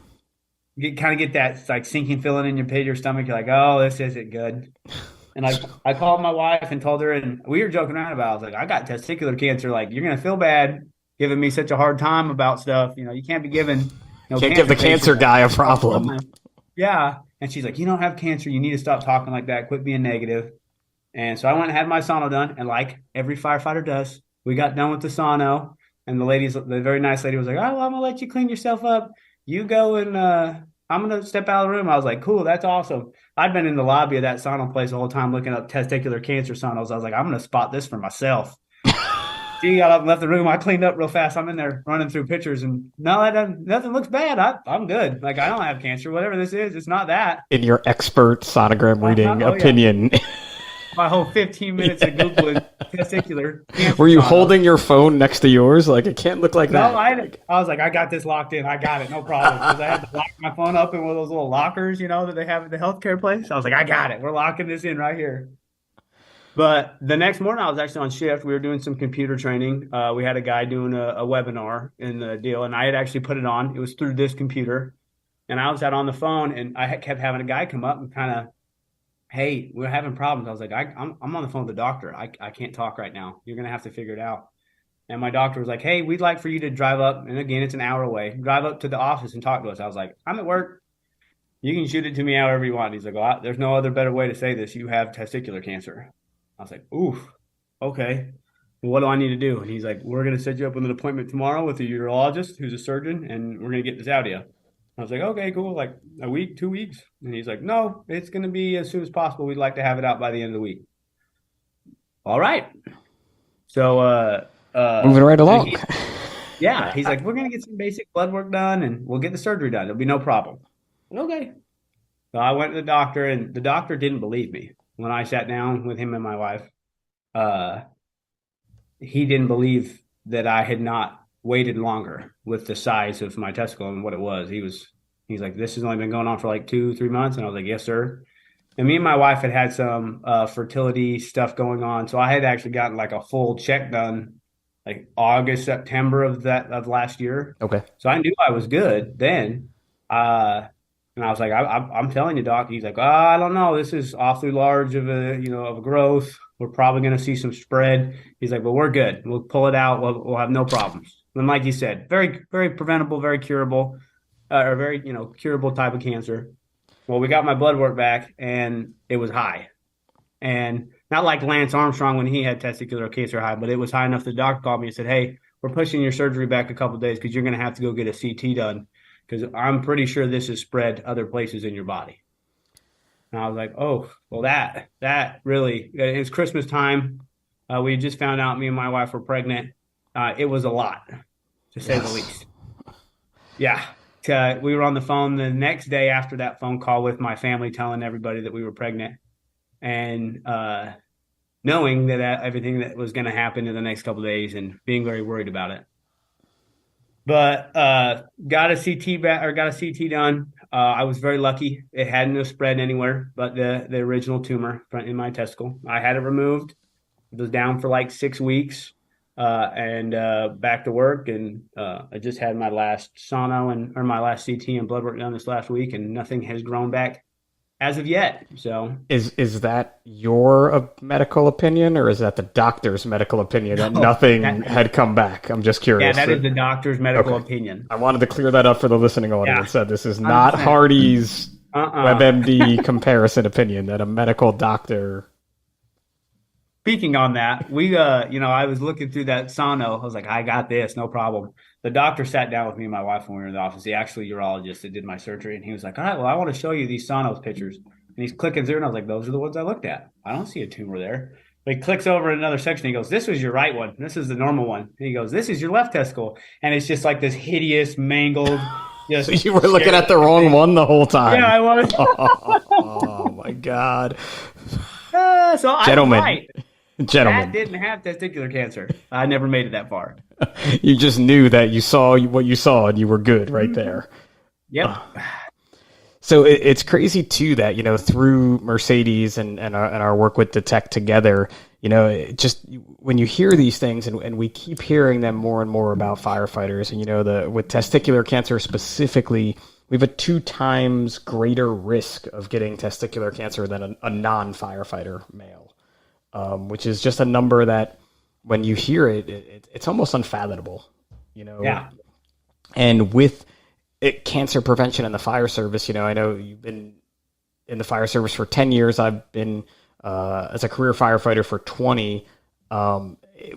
You kind of get that like sinking feeling in your pit of your stomach. You're like, oh, this isn't good. And I called my wife and told her, and we were joking around about it. I was like, I got testicular cancer. Like, you're going to feel bad giving me such a hard time about stuff. You can't be giving.
Can't give the cancer guy a problem.
Yeah. And she's like, you don't have cancer. You need to stop talking like that. Quit being negative. And so I went and had my sono done. And like every firefighter does, we got done with the sono. And the very nice lady was like, oh, well, I'm going to let you clean yourself up. You go and I'm going to step out of the room. I was like, cool, that's awesome. I'd been in the lobby of that sauna place the whole time looking up testicular cancer saunas. I was like, I'm going to spot this for myself. She got up and left the room. I cleaned up real fast. I'm in there running through pictures, and no, nothing looks bad. I'm good. Like, I don't have cancer. Whatever this is, it's not that.
In your expert sonogram reading opinion.
Yeah. My whole 15 minutes of Googling testicular cancer.
Were you holding your phone next to yours? Like, it can't look like that.
No, I was like, I got this locked in. I got it. No problem. Because I had to lock my phone up in one of those little lockers, that they have at the healthcare place. I was like, I got it. We're locking this in right here. But the next morning, I was actually on shift. We were doing some computer training. We had a guy doing a webinar in the deal, and I had actually put it on. It was through this computer. And I was out on the phone, and I kept having a guy come up and kind of, hey, we're having problems. I was like, I'm on the phone with the doctor. I can't talk right now. You're going to have to figure it out. And my doctor was like, hey, we'd like for you to drive up. And again, it's an hour away. Drive up to the office and talk to us. I was like, I'm at work. You can shoot it to me however you want. He's like, well, there's no other better way to say this. You have testicular cancer. I was like, oof, okay. Well, what do I need to do? And he's like, we're going to set you up with an appointment tomorrow with a urologist who's a surgeon, and we're going to get this out of you. I was like, okay, cool. Like a week, 2 weeks. And he's like, no, it's going to be as soon as possible. We'd like to have it out by the end of the week. All right. So,
moving right along.
He's like, we're going to get some basic blood work done and we'll get the surgery done. It'll be no problem. Okay. So I went to the doctor, and the doctor didn't believe me. When I sat down with him and my wife, he didn't believe that I had not waited longer with the size of my testicle and what it was. He's like, this has only been going on for like 2-3 months. And I was like, yes, sir. And me and my wife had some fertility stuff going on. So I had actually gotten like a full check done like August, September of last year.
Okay.
So I knew I was good then. And I was like, I'm telling you, doc. He's like, I don't know. This is awfully large of a growth. We're probably going to see some spread. He's like, well, we're good. We'll pull it out. We'll have no problems. And like you said, very, very preventable, very curable, or very, curable type of cancer. Well, we got my blood work back, and it was high. And not like Lance Armstrong when he had testicular cancer high, but it was high enough. The doctor called me and said, hey, we're pushing your surgery back a couple of days because you're going to have to go get a CT done, because I'm pretty sure this is spread other places in your body. And I was like, oh, well, that really, it's Christmas time. We just found out me and my wife were pregnant. It was a lot, to say the least. Yeah. We were on the phone the next day after that phone call with my family, telling everybody that we were pregnant, and knowing that everything that was going to happen in the next couple of days, and being very worried about it. But got a CT done. I was very lucky. It hadn't spread anywhere but the original tumor in my testicle. I had it removed. It was down for like 6 weeks, and back to work. And I just had my last sono or my last CT and blood work done this last week, and nothing has grown back as of yet. So
is that your medical opinion, or is that the doctor's medical opinion that nothing had come back? I'm just curious.
Yeah, that is the doctor's medical opinion.
I wanted to clear that up for the listening audience. That this is not Hardy's WebMD comparison opinion. That a medical doctor.
Speaking on that, I was looking through that sono. I was like, I got this, no problem. The doctor sat down with me and my wife when we were in the office. The actual urologist that did my surgery, and he was like, all right, well, I want to show you these sonos pictures. And And he's clicking through, and I was like, those are the ones I looked at. I don't see a tumor there. But he clicks over another section. He goes, this was your right one. This is the normal one. And he goes, this is your left testicle. And it's just like this hideous, mangled. Just
so you were looking at the wrong one the whole time.
Yeah, I was.
Oh my God.
So
Gentlemen.
I'm right.
Gentlemen.
That didn't have testicular cancer. I never made it that far.
You just knew that you saw what you saw and you were good right there.
Yep.
So it's crazy too that, through Mercedes and our work with Detect Together, just when you hear these things and we keep hearing them more and more about firefighters and, with testicular cancer specifically, we have a 2 times greater risk of getting testicular cancer than a non-firefighter male, which is just a number that when you hear it's almost unfathomable,
Yeah.
And with cancer prevention in the fire service, I know you've been in the fire service for 10 years. I've been as a career firefighter for 20.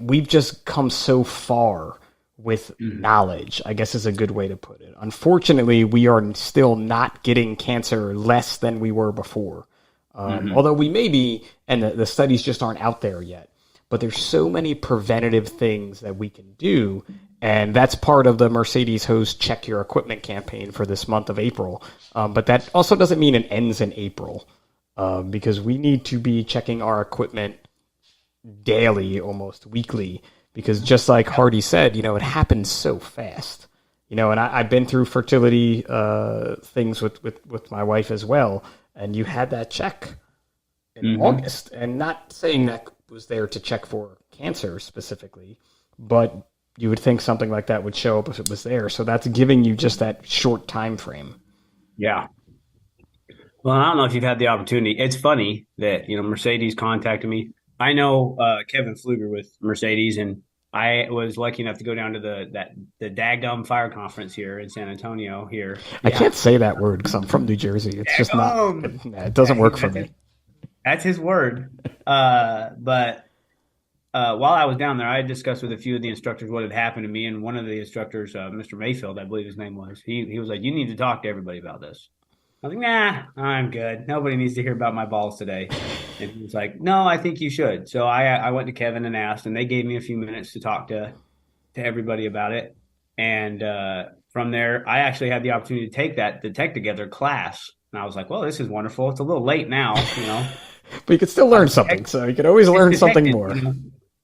We've just come so far with knowledge, I guess is a good way to put it. Unfortunately, we are still not getting cancer less than we were before. Although we may be, and the studies just aren't out there yet. But there's so many preventative things that we can do. And that's part of the Mercedes Hose Check Your Equipment campaign for this month of April. But that also doesn't mean it ends in April, because we need to be checking our equipment daily, almost weekly, because just like Hardy said, it happens so fast. And I've been through fertility things with my wife as well. And you had that check in August, and not saying that was there to check for cancer specifically, but you would think something like that would show up if it was there. So that's giving you just that short time frame.
Yeah. Well, I don't know if you've had the opportunity. It's funny that, Mercedes contacted me. I know Kevin Pfluger with Mercedes, and I was lucky enough to go down to the Daggum Fire Conference here in San Antonio here.
I can't say that word because I'm from New Jersey. It's just not, it doesn't work for me.
That's his word. But while I was down there, I had discussed with a few of the instructors what had happened to me. And one of the instructors, Mr. Mayfield, I believe his name was, he was like, you need to talk to everybody about this. I was like, nah, I'm good. Nobody needs to hear about my balls today. And he was like, no, I think you should. So I went to Kevin and asked, and they gave me a few minutes to talk to everybody about it. And from there, I actually had the opportunity to take that Detect Together class. And I was like, well, this is wonderful. It's a little late now,
But you could still learn something, so you could always learn something more.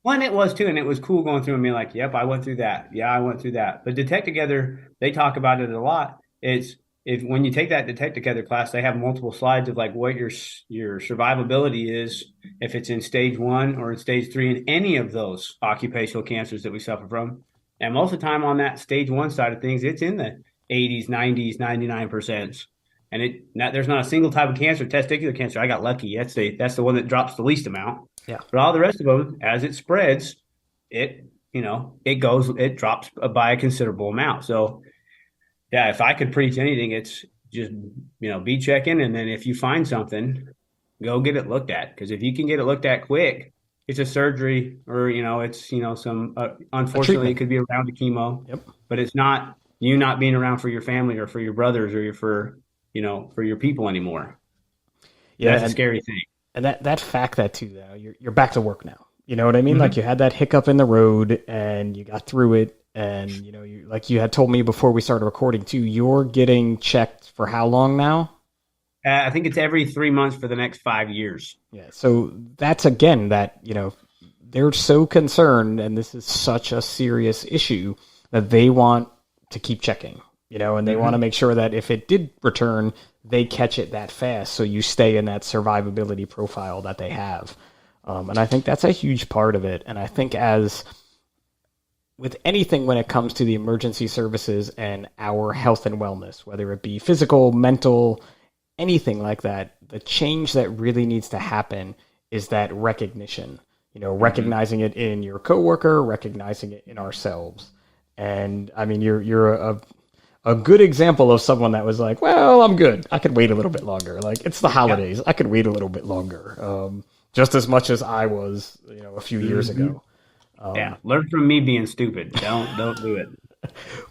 One, it was too, and it was cool going through and being like, yep, I went through that. Yeah, I went through that. But Detect Together, they talk about it a lot. It's when you take that Detect Together class, they have multiple slides of like what your survivability is if it's in stage 1 or in stage 3 in any of those occupational cancers that we suffer from. And most of the time on that stage 1 side of things, it's in the 80s, 90s, 99%. And there's not a single type of cancer, testicular cancer. I got lucky. That's the one that drops the least amount.
Yeah.
But all the rest of them, as it spreads, it drops by a considerable amount. So, yeah, if I could preach anything, it's just, be checking. And then if you find something, go get it looked at. Because if you can get it looked at quick, it's a surgery or, it's, some, unfortunately, it could be around the chemo.
Yep.
But it's not you not being around for your family or for your brothers or for your people anymore. Yeah, that's a scary thing.
And that fact that too, though, you're back to work now. You know what I mean? Mm-hmm. Like you had that hiccup in the road and you got through it. And, you like you had told me before we started recording too, you're getting checked for how long now?
I think it's every 3 months for the next 5 years.
Yeah. So that's again that, they're so concerned and this is such a serious issue that they want to keep checking. And they want to make sure that if it did return, they catch it that fast so you stay in that survivability profile that they have. And I think that's a huge part of it. And I think as with anything when it comes to the emergency services and our health and wellness, whether it be physical, mental, anything like that, the change that really needs to happen is that recognition, recognizing it in your coworker, recognizing it in ourselves. And I mean, you're a good example of someone that was like, well, I'm good. I could wait a little bit longer. Like it's the holidays. Yeah. I could wait a little bit longer. Just as much as I was, a few years ago.
Yeah. Learn from me being stupid. Don't do it.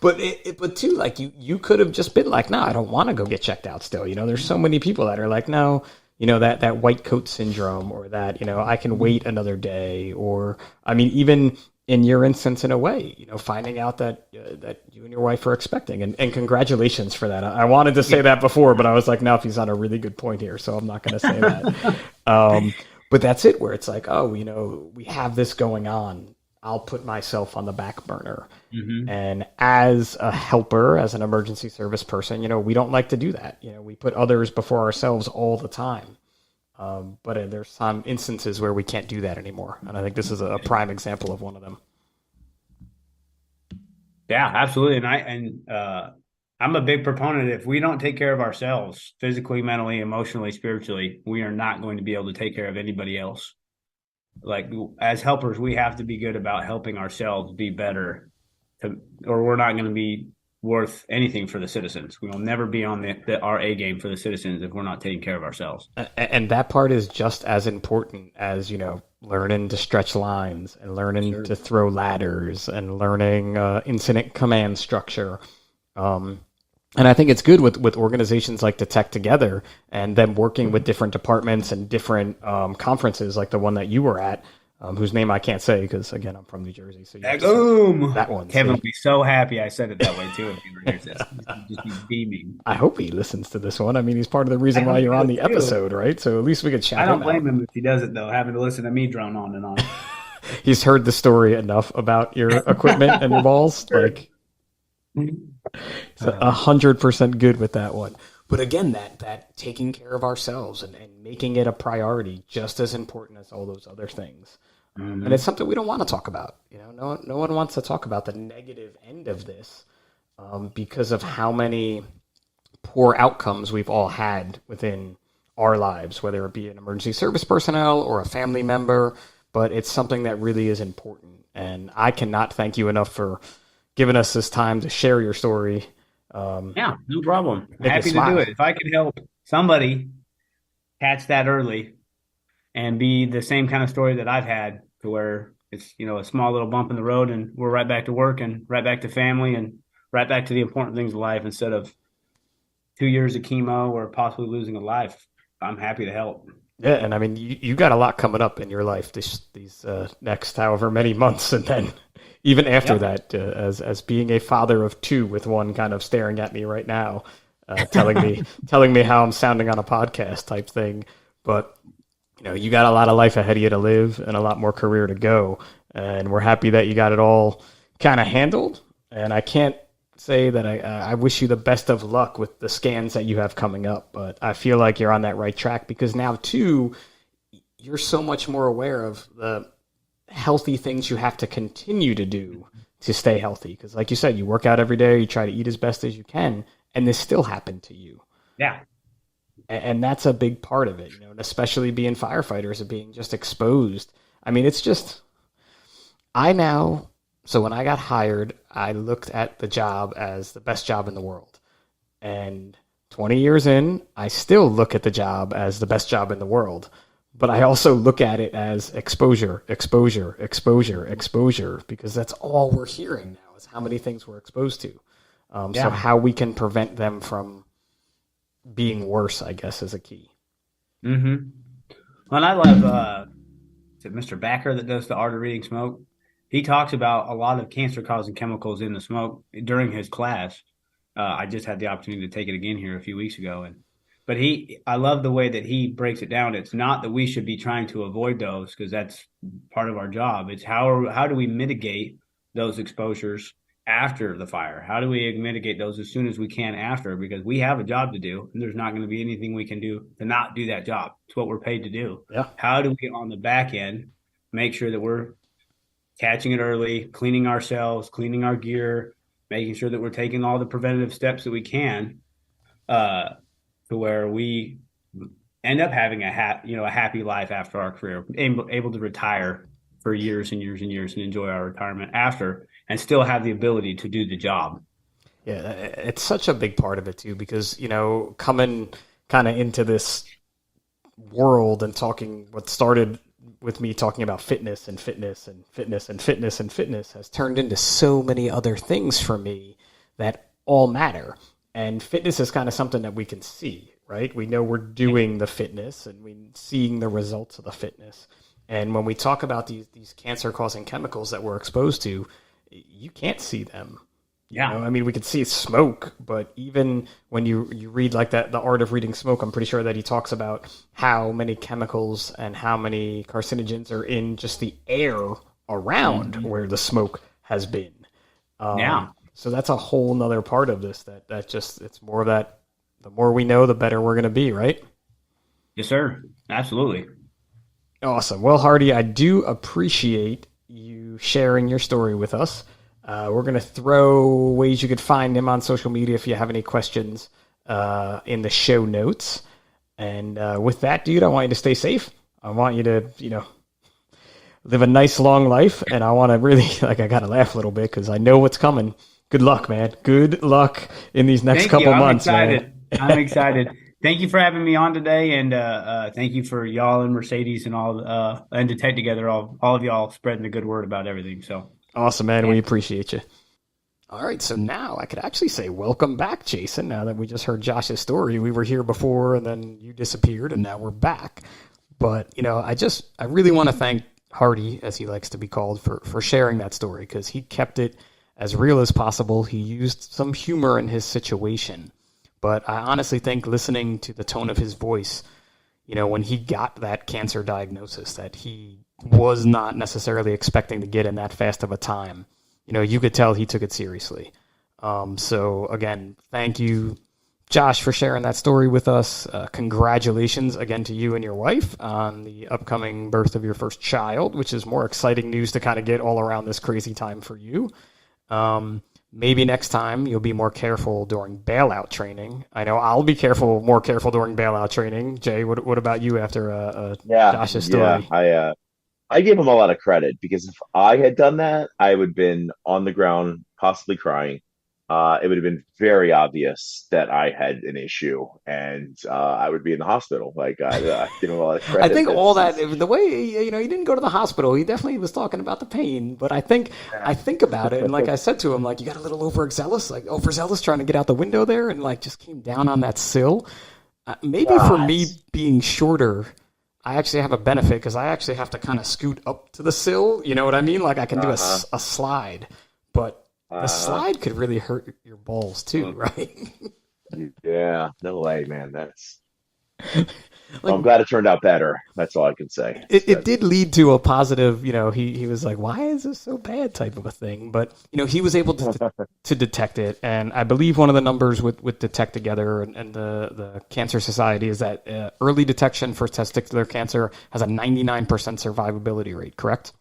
But too, like you could have just been like, no, I don't want to go get checked out still. There's so many people that are like, no, that white coat syndrome, or that, I can wait another day, or, I mean, even in your instance, in a way, finding out that you and your wife are expecting, and congratulations for that. I wanted to say that before, but I was like, no, if he's on a really good point here, so I'm not going to say that. But that's it, where it's like, oh, we have this going on. I'll put myself on the back burner.
Mm-hmm.
And as a helper, as an emergency service person, we don't like to do that. We put others before ourselves all the time. But there's some instances where we can't do that anymore. And I think this is a prime example of one of them.
Yeah, absolutely. And I'm a big proponent. If we don't take care of ourselves physically, mentally, emotionally, spiritually, we are not going to be able to take care of anybody else. Like, as helpers, we have to be good about helping ourselves be better, or we're not going to be worth anything for the citizens. We will never be on our A game for the citizens if we're not taking care of ourselves.
And that part is just as important as, learning to stretch lines, and learning to throw ladders, and learning incident command structure. And I think it's good with organizations like Detect Together, and them working with different departments and different conferences like the one that you were at, whose name I can't say because, again, I'm from New Jersey. So
boom!
That one.
Kevin would be so happy I said it that way, too, if he were here. Just be beaming.
I hope he listens to this one. I mean, he's part of the reason why you're on the episode, right? So at least we could chat.
I don't blame him if he does it, though, having to listen to me drone on and on.
He's heard the story enough about your equipment and your balls. Like, 100% good with that one. But again, that taking care of ourselves and making it a priority, just as important as all those other things.
Mm-hmm.
And it's something we don't want to talk about. No one wants to talk about the negative end of this, because of how many poor outcomes we've all had within our lives, whether it be an emergency service personnel or a family member. But it's something that really is important. And I cannot thank you enough for giving us this time to share your story.
Yeah, no problem. Happy to do it. If I could help somebody catch that early and be the same kind of story that I've had, to where it's, a small little bump in the road and we're right back to work and right back to family and right back to the important things of life, instead of 2 years of chemo or possibly losing a life, I'm happy to help.
Yeah, and I mean, you got a lot coming up in your life these next however many months, and then even after that, as being a father of two, with one kind of staring at me right now, telling me how I'm sounding on a podcast type thing. But you got a lot of life ahead of you to live and a lot more career to go, and we're happy that you got it all kind of handled. And I can't say that I wish you the best of luck with the scans that you have coming up, but I feel like you're on that right track, because now too, you're so much more aware of the healthy things you have to continue to do to stay healthy. Because like you said, you work out every day, you try to eat as best as you can, and this still happened to you.
Yeah.
And that's a big part of it, and especially being firefighters and being just exposed. I mean, it's just, so when I got hired, I looked at the job as the best job in the world. And 20 years in, I still look at the job as the best job in the world. But I also look at it as exposure, exposure, exposure, exposure, because that's all we're hearing now, is how many things we're exposed to. So how we can prevent them from being worse, I guess, is a key.
Mm-hmm. Well, I love, is it Mr. Backer that does the art of reading smoke? He talks about a lot of cancer-causing chemicals in the smoke during his class. I just had the opportunity to take it again here a few weeks ago, but I love the way that he breaks it down. It's not that we should be trying to avoid those, because that's part of our job. It's how do we mitigate those exposures after the fire? How do we mitigate those as soon as we can after? Because we have a job to do, and there's not going to be anything we can do to not do that job. It's what we're paid to do.
Yeah.
How do we, on the back end, make sure that we're catching it early, cleaning ourselves, cleaning our gear, making sure that we're taking all the preventative steps that we can, to where we end up having a happy life after our career, able to retire for years and years and years and enjoy our retirement after, and still have the ability to do the job.
Yeah, it's such a big part of it too, because, coming kind of into this world and talking, what started with me talking about fitness and fitness and fitness and fitness and fitness has turned into so many other things for me that all matter. And fitness is kind of something that we can see, right? We know we're doing the fitness and we seeing the results of the fitness. And when we talk about these cancer-causing chemicals that we're exposed to, you can't see them.
Yeah.
You know, I mean, we could see smoke, but even when you read like that, The Art of Reading Smoke, I'm pretty sure that he talks about how many chemicals and how many carcinogens are in just the air around where the smoke has been.
Yeah.
So that's a whole nother part of this that just, it's more of that, the more we know, the better we're going to be, right?
Yes, sir. Absolutely.
Awesome. Well, Hardy, I do appreciate you sharing your story with us. We're going to throw ways you could find him on social media if you have any questions in the show notes. And with that, dude, I want you to stay safe. I want you to, live a nice long life. And I want to really, I got to laugh a little bit because I know what's coming. Good luck, man. Good luck in these next couple months,
excited.
man.
I'm excited. Thank you for having me on today, and thank you for y'all and Mercedes and all and Detect Together, all of y'all spreading the good word about everything. So
awesome, man. We appreciate you. All right, so now I could actually say welcome back, Jason. Now that we just heard Josh's story, we were here before, and then you disappeared, and now we're back. But I really want to thank Hardy, as he likes to be called, for sharing that story because he kept it as real as possible. He used some humor in his situation. But I honestly think listening to the tone of his voice, when he got that cancer diagnosis that he was not necessarily expecting to get in that fast of a time, you could tell he took it seriously. So again, thank you, Josh, for sharing that story with us. Congratulations again to you and your wife on the upcoming birth of your first child, which is more exciting news to kind of get all around this crazy time for you. Maybe next time you'll be more careful during bailout training. I know I'll be more careful during bailout training. Jay, what about you after Josh's story?
Yeah, I give him a lot of credit because if I had done that, I would have been on the ground, possibly crying. It would have been very obvious that I had an issue, and I would be in the hospital. Like I give him a lot of credit.
I think all that the way he didn't go to the hospital. He definitely was talking about the pain, but I think about it, and like I said to him, like you got a little overzealous trying to get out the window there, and like just came down on that sill. Maybe for me being shorter, I actually have a benefit because I actually have to kind of scoot up to the sill. You know what I mean? Like I can do a slide, but the slide could really hurt your balls too, right?
Yeah, no way, man. That's. Well, I'm glad it turned out better. That's all I can say.
It did lead to a positive. He was like, "Why is this so bad?" type of a thing. But he was able to detect it, and I believe one of the numbers with Detect Together and the Cancer Society is that early detection for testicular cancer has a 99% survivability rate. Correct?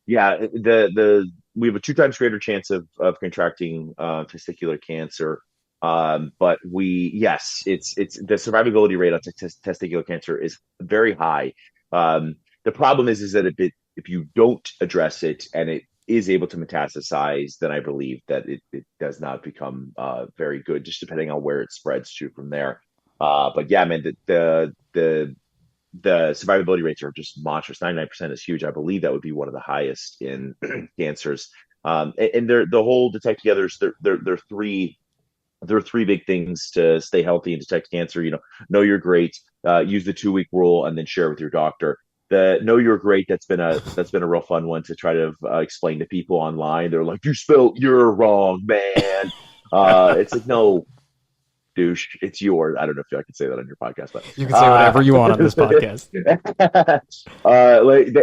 Yeah, we have a 2 times greater chance of contracting testicular cancer. But it's the survivability rate on testicular cancer is very high. The problem is that if you don't address it and it is able to metastasize, then I believe that it does not become very good, just depending on where it spreads to from there. But yeah, man, the survivability rates are just monstrous. 99% is huge. I believe that would be one of the highest in cancers. And they're the whole Detect Togethers. They're three. There are 3 big things to stay healthy and detect cancer. Know you're great. Use the 2-week rule, and then share with your doctor. The know you're great. That's been a real fun one to try to explain to people online. They're like, "You spelled you're wrong, man." It's like, no, douche. It's yours. I don't know if I can say that on your podcast, but
you can say whatever you want on this podcast.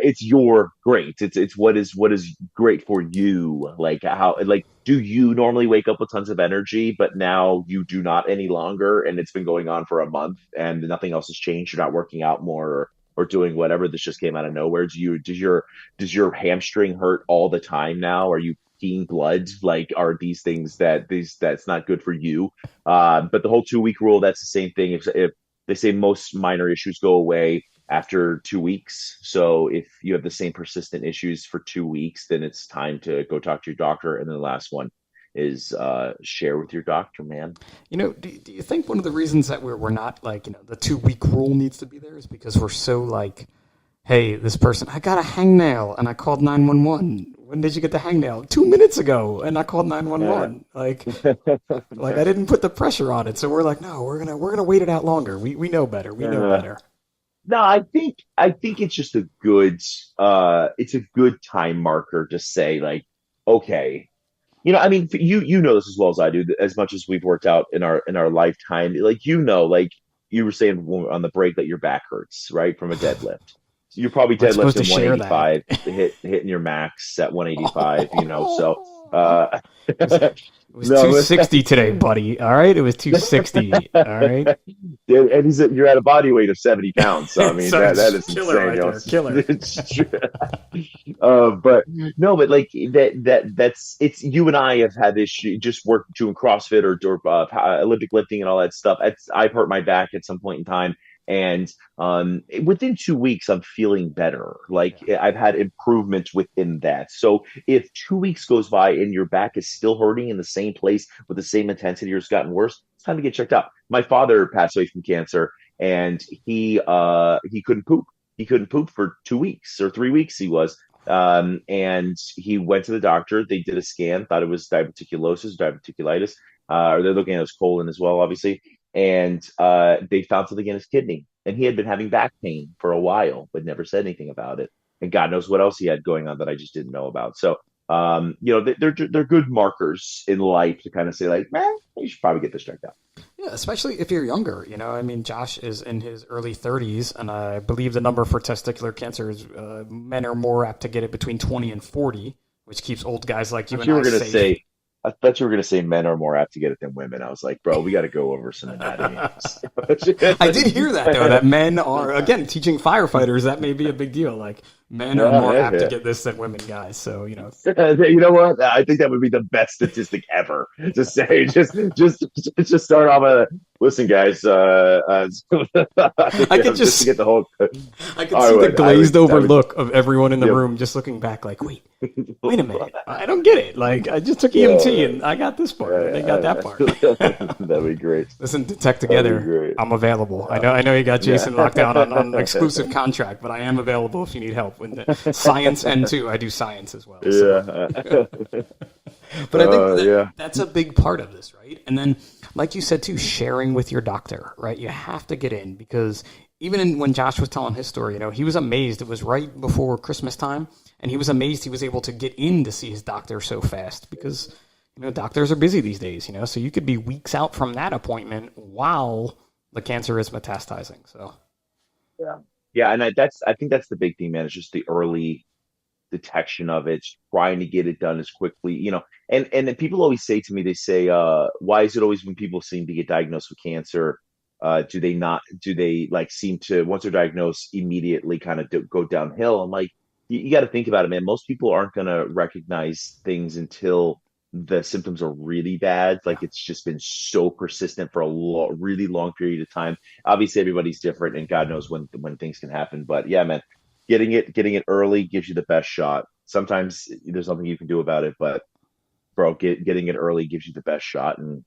It's your great. It's what is great for you. Like how do you normally wake up with tons of energy, but now you do not any longer, and it's been going on for a month, and nothing else has changed. You're not working out more or doing whatever. This just came out of nowhere. Does your hamstring hurt all the time now? Are you peeing blood? Like, are these things that's not good for you? But the whole 2-week rule, that's the same thing. If they say most minor issues go away after 2 weeks. So if you have the same persistent issues for 2 weeks, then it's time to go talk to your doctor. And then the last one is share with your doctor, man.
Do you think one of the reasons that we're not the 2-week rule needs to be there is because we're so like, hey, this person, I got a hangnail and I called 911. when did you get the hangnail? 2 minutes ago, and I called 911. Like I didn't put the pressure on it, so we're like, no, we're gonna wait it out longer. We know better. We know better.
No, I think it's just it's a good time marker to say like, okay, I mean, you know this as well as I do, as much as we've worked out in our lifetime. Like like you were saying on the break that your back hurts, right, from a deadlift. So you're probably
We're supposed to
deadlifting
share that.
185, hitting your max at 185. So
It was
no,
260 today, buddy. All right, it was 260. All right,
and you're at a body weight of 70 pounds. So I mean
so
that is
killer
insane.
right there, killer.
It's true. But no, but like that's it's you and I have had this just working doing CrossFit or Olympic lifting and all that stuff. I've hurt my back at some point in time, and within 2 weeks I'm feeling better. Like I've had improvement within that. So if 2 weeks goes by and your back is still hurting in the same place with the same intensity or it's gotten worse, it's time to get checked out. My father passed away from cancer, and he couldn't poop. He couldn't poop for 2 weeks or 3 weeks. He was. And he went to the doctor. They did a scan, thought it was diverticulosis, diverticulitis. Or they're looking at his colon as well, obviously. And they found something in his kidney. And he had been having back pain for a while, but never said anything about it. And God knows what else he had going on that I just didn't know about. So, they're good markers in life to kind of say like, man, you should probably get this checked out.
Yeah, especially if you're younger. I mean, Josh is in his early 30s, and I believe the number for testicular cancer is men are more apt to get it between 20 and 40, which keeps old guys like you and I safe.
I thought you were going to say men are more apt to get it than women. I was like, bro, we got to go over some anatomy.
I did hear that, though, that men are, again, teaching firefighters, that may be a big deal. Like, men are more apt to get this than women guys. So,
You know what? I think that would be the best statistic ever to say. Just start off with, listen, guys.
I could
just to get the whole.
I could see the glazed over look of everyone in the room just looking back like, wait a minute. I don't get it. Like, I just took EMT and I got this part. They got that part.
That'd be great.
Listen, Detect Together, I'm available. I know you got Jason locked down on exclusive contract, but I am available if you need help. When the science end too, I do science as well. So.
Yeah.
But I think that's a big part of this, right? And then, like you said too, sharing with your doctor, right? You have to get in, because even when Josh was telling his story, he was amazed. It was right before Christmas time, and he was amazed he was able to get in to see his doctor so fast, because doctors are busy these days. So you could be weeks out from that appointment while the cancer is metastasizing. So
yeah, and I think that's the big thing, man. It's just the early detection of it, trying to get it done as quickly, and then people always say to me, they say, why is it always when people seem to get diagnosed with cancer, do they like seem to, once they're diagnosed, immediately kind of go downhill? I'm like, you got to think about it, man. Most people aren't going to recognize things until the symptoms are really bad. Like it's just been so persistent for a really long period of time. Obviously everybody's different, and God knows when things can happen, but yeah, man, getting it early gives you the best shot. Sometimes there's nothing you can do about it, but bro, getting it early gives you the best shot, and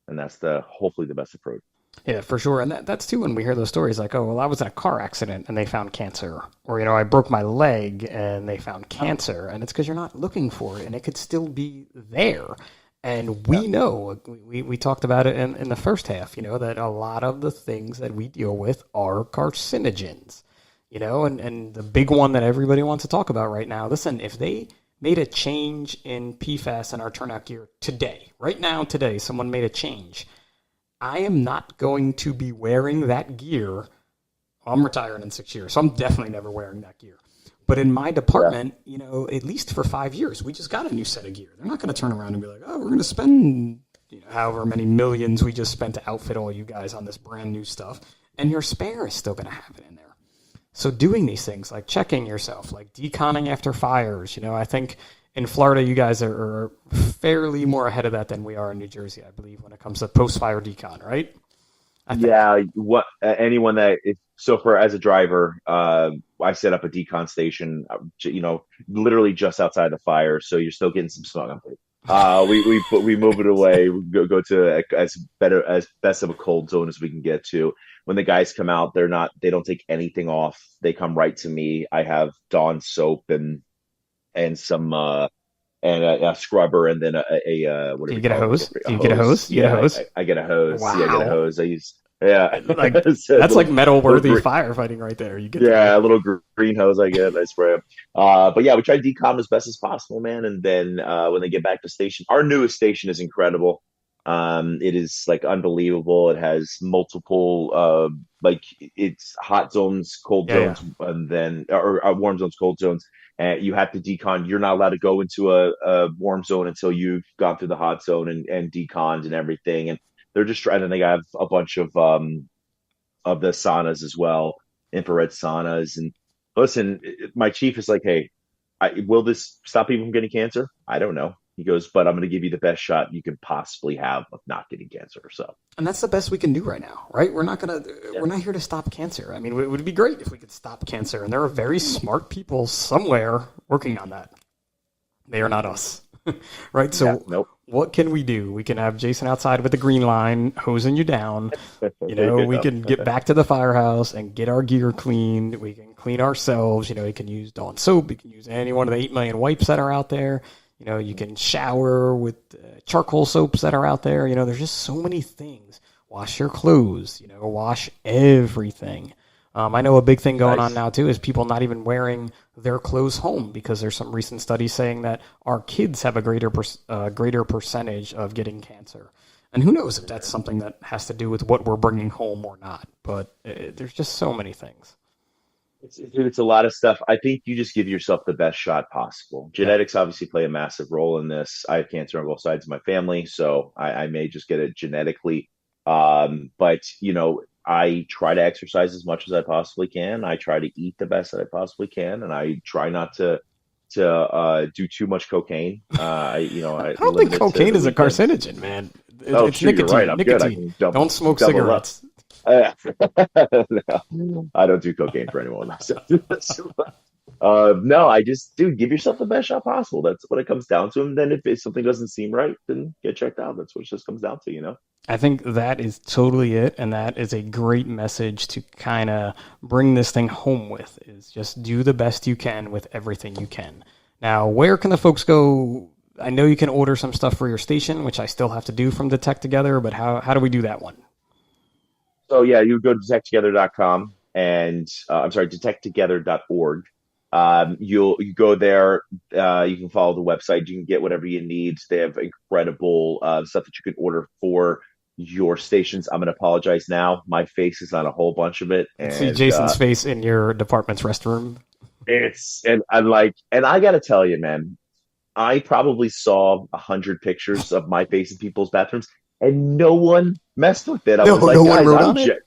that's hopefully the best approach.
Yeah, for sure. And that's too when we hear those stories like, oh, well, I was in a car accident and they found cancer. Or, I broke my leg and they found cancer. And it's because you're not looking for it, and it could still be there. And we know, we talked about it in the first half, that a lot of the things that we deal with are carcinogens. And the big one that everybody wants to talk about right now, listen, if they made a change in PFAS in our turnout gear today, right now, today, someone made a change, I am not going to be wearing that gear. I'm retiring in 6 years, so I'm definitely never wearing that gear. But in my department, at least for 5 years, we just got a new set of gear. They're not going to turn around and be like, oh, we're going to spend however many millions we just spent to outfit all you guys on this brand new stuff, and your spare is still going to have it in there. So doing these things, like checking yourself, like deconning after fires, I think in Florida, you guys are fairly more ahead of that than we are in New Jersey, I believe, when it comes to post-fire decon, right?
Yeah, anyone as a driver, I set up a decon station, literally just outside the fire, so you're still getting some smog. We move it away. We go to as best of a cold zone as we can get to. When the guys come out, they don't take anything off. They come right to me. I have Dawn soap and and some and a scrubber, and then what do
Do you
we
get a
call it?
hose?
A
Do you get a
hose.
hose? You get a
Yeah,
hose?
I get a hose. Yeah, I get a
Wow.
hose. I use yeah,
Like
it's a
that's like metal
little
worthy firefighting right there. You get
yeah,
the
a little green hose I get. I spray them. But yeah, we try to decom as best as possible, man. And then when they get back to station, our newest station is incredible. It is like unbelievable. It has multiple like it's hot zones, cold
yeah, yeah.
zones, and then or warm zones, cold zones. And you have to decon. You're not allowed to go into a warm zone until you've gone through the hot zone and deconned and everything. And they're just trying. I think I have a bunch of the saunas as well, infrared saunas. And listen, my chief is like, hey, will this stop people from getting cancer? I don't know. He goes, but I'm going to give you the best shot you could possibly have of not getting cancer. So,
And that's the best we can do right now, right?
yeah.
We're not here to stop cancer. I mean, it would be great if we could stop cancer, and there are very smart people somewhere working on that. They are not us, right? So,
Yeah, nope.
what can we do? We can have Jason outside with the green line hosing you down. We can get back to the firehouse and get our gear cleaned. We can clean ourselves. You can use Dawn soap. You can use any one of the 8 million wipes that are out there. You can shower with charcoal soaps that are out there. There's just so many things. Wash your clothes. Wash everything. I know a big thing going on now, too, is people not even wearing their clothes home because there's some recent studies saying that our kids have a greater percentage of getting cancer. And who knows if that's something that has to do with what we're bringing home or not. But there's just so many things.
It's a lot of stuff. I think you just give yourself the best shot possible.
Yeah.
Genetics obviously play a massive role in this. I have cancer on both sides of my family, so I may just get it genetically. But I try to exercise as much as I possibly can. I try to eat the best that I possibly can, and I try not to do too much cocaine. I
don't think
limit it to
cocaine
the
is a
weekends.
carcinogen, man.
Oh,
It's
shoot, you're
nicotine.
right. I'm good. I
Nicotine.
can
Don't smoke
double up.
cigarettes.
No, I don't do cocaine for anyone. No, I just, dude, give yourself the best shot possible. That's what it comes down to. And then if something doesn't seem right, then get checked out. That's what it just comes down to.
I think that is totally it, and that is a great message to kind of bring this thing home with, is just do the best you can with everything you can. Now, where can the folks go? I know you can order some stuff for your station, which I still have to do from Detect Together, but how do we do that one?
So yeah, you go to detecttogether.com and I'm sorry, detecttogether.org. You go there. You can follow the website. You can get whatever you need. They have incredible stuff that you can order for your stations. I'm going to apologize now. My face is on a whole bunch of it,
I see
and
Jason's face in your department's restroom.
and I'm like, and I got to tell you, man, I probably saw 100 pictures of my face in people's bathrooms, and no one messed with it. I was like,
No one
guys,
wrote on it.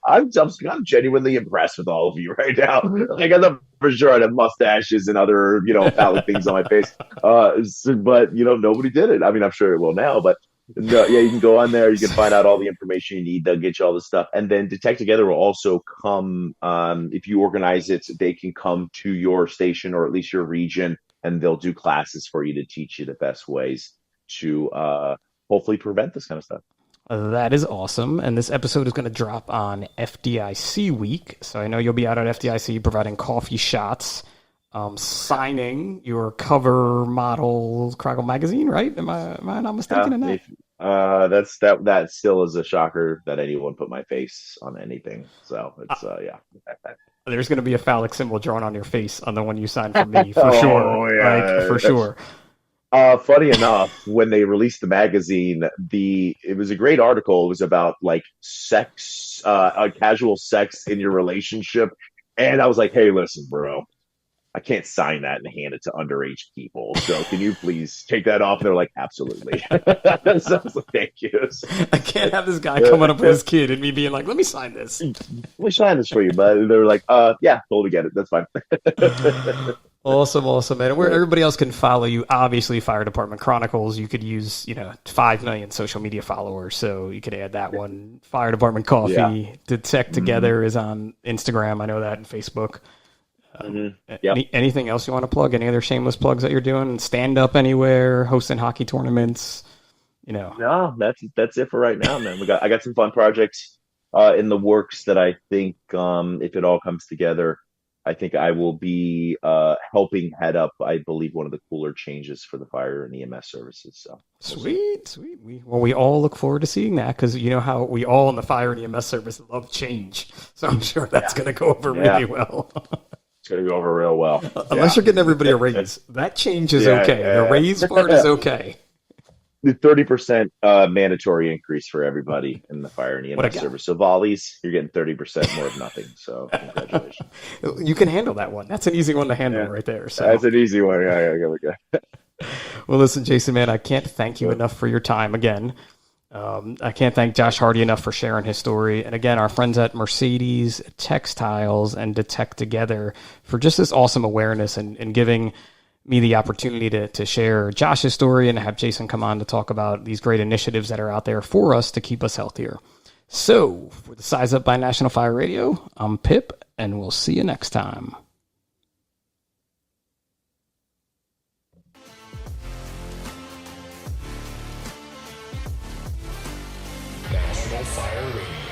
I'm genuinely impressed with all of you right now. Like I thought for sure I'd have mustaches and other, phallic things on my face. But nobody did it. I mean, I'm sure it will now, but no, yeah, you can go on there. You can find out all the information you need. They'll get you all the stuff. And then Detect Together will also come, if you organize it, they can come to your station or at least your region, and they'll do classes for you to teach you the best ways to hopefully prevent this kind of stuff.
That is awesome. And this episode is going to drop on FDIC week. So I know you'll be out at FDIC providing coffee shots, signing your cover model Craggle magazine, right? Am I not mistaken in that?
That still is a shocker that anyone put my face on anything. So it's yeah.
There's going to be a phallic symbol drawn on your face on the one you signed for me, for
Oh,
sure.
yeah.
For sure.
Funny enough, when they released the magazine, it was a great article. It was about like sex, casual sex in your relationship, and I was like, "Hey, listen, bro, I can't sign that and hand it to underage people. So can you please take that off?" And they're like, "Absolutely." So I was like, "Thank you."
I can't have this guy coming up with his kid and me being like, "Let me sign this."
Let me sign this for you, but they were like, yeah, totally get it. That's fine."
Awesome, man. Where everybody else can follow you, obviously, Fire Department Chronicles. You could use, 5 million social media followers, so you could add that one. Fire Department Coffee,
Yeah.
Detect Together is on Instagram. I know that, and Facebook.
Yep.
Anything else you want to plug? Any other shameless plugs that you're doing? Stand up anywhere, hosting hockey tournaments.
No, that's it for right now, man. I got some fun projects in the works that I think if it all comes together, I think I will be helping head up, I believe, one of the cooler changes for the fire and EMS services. So
Sweet. We all look forward to seeing that, because you know how we all in the fire and EMS service love change. So I'm sure that's going to go over really well.
It's going to go over real well.
Unless you're getting everybody a raise. That change is okay. The raise part is okay.
The 30% mandatory increase for everybody in the fire and EMS service. So volleys, you're getting 30% more of nothing. So congratulations.
You can handle that one. That's an easy one to handle right there. So
that's an easy one. Yeah.
Well, listen, Jason, man, I can't thank you enough for your time again. I can't thank Josh Hardy enough for sharing his story. And again, our friends at Mercedes Textiles and Detect Together for just this awesome awareness and giving me the opportunity to share Josh's story and have Jason come on to talk about these great initiatives that are out there for us to keep us healthier. So, for the Size Up by National Fire Radio, I'm Pip, and we'll see you next time.
National Fire Radio.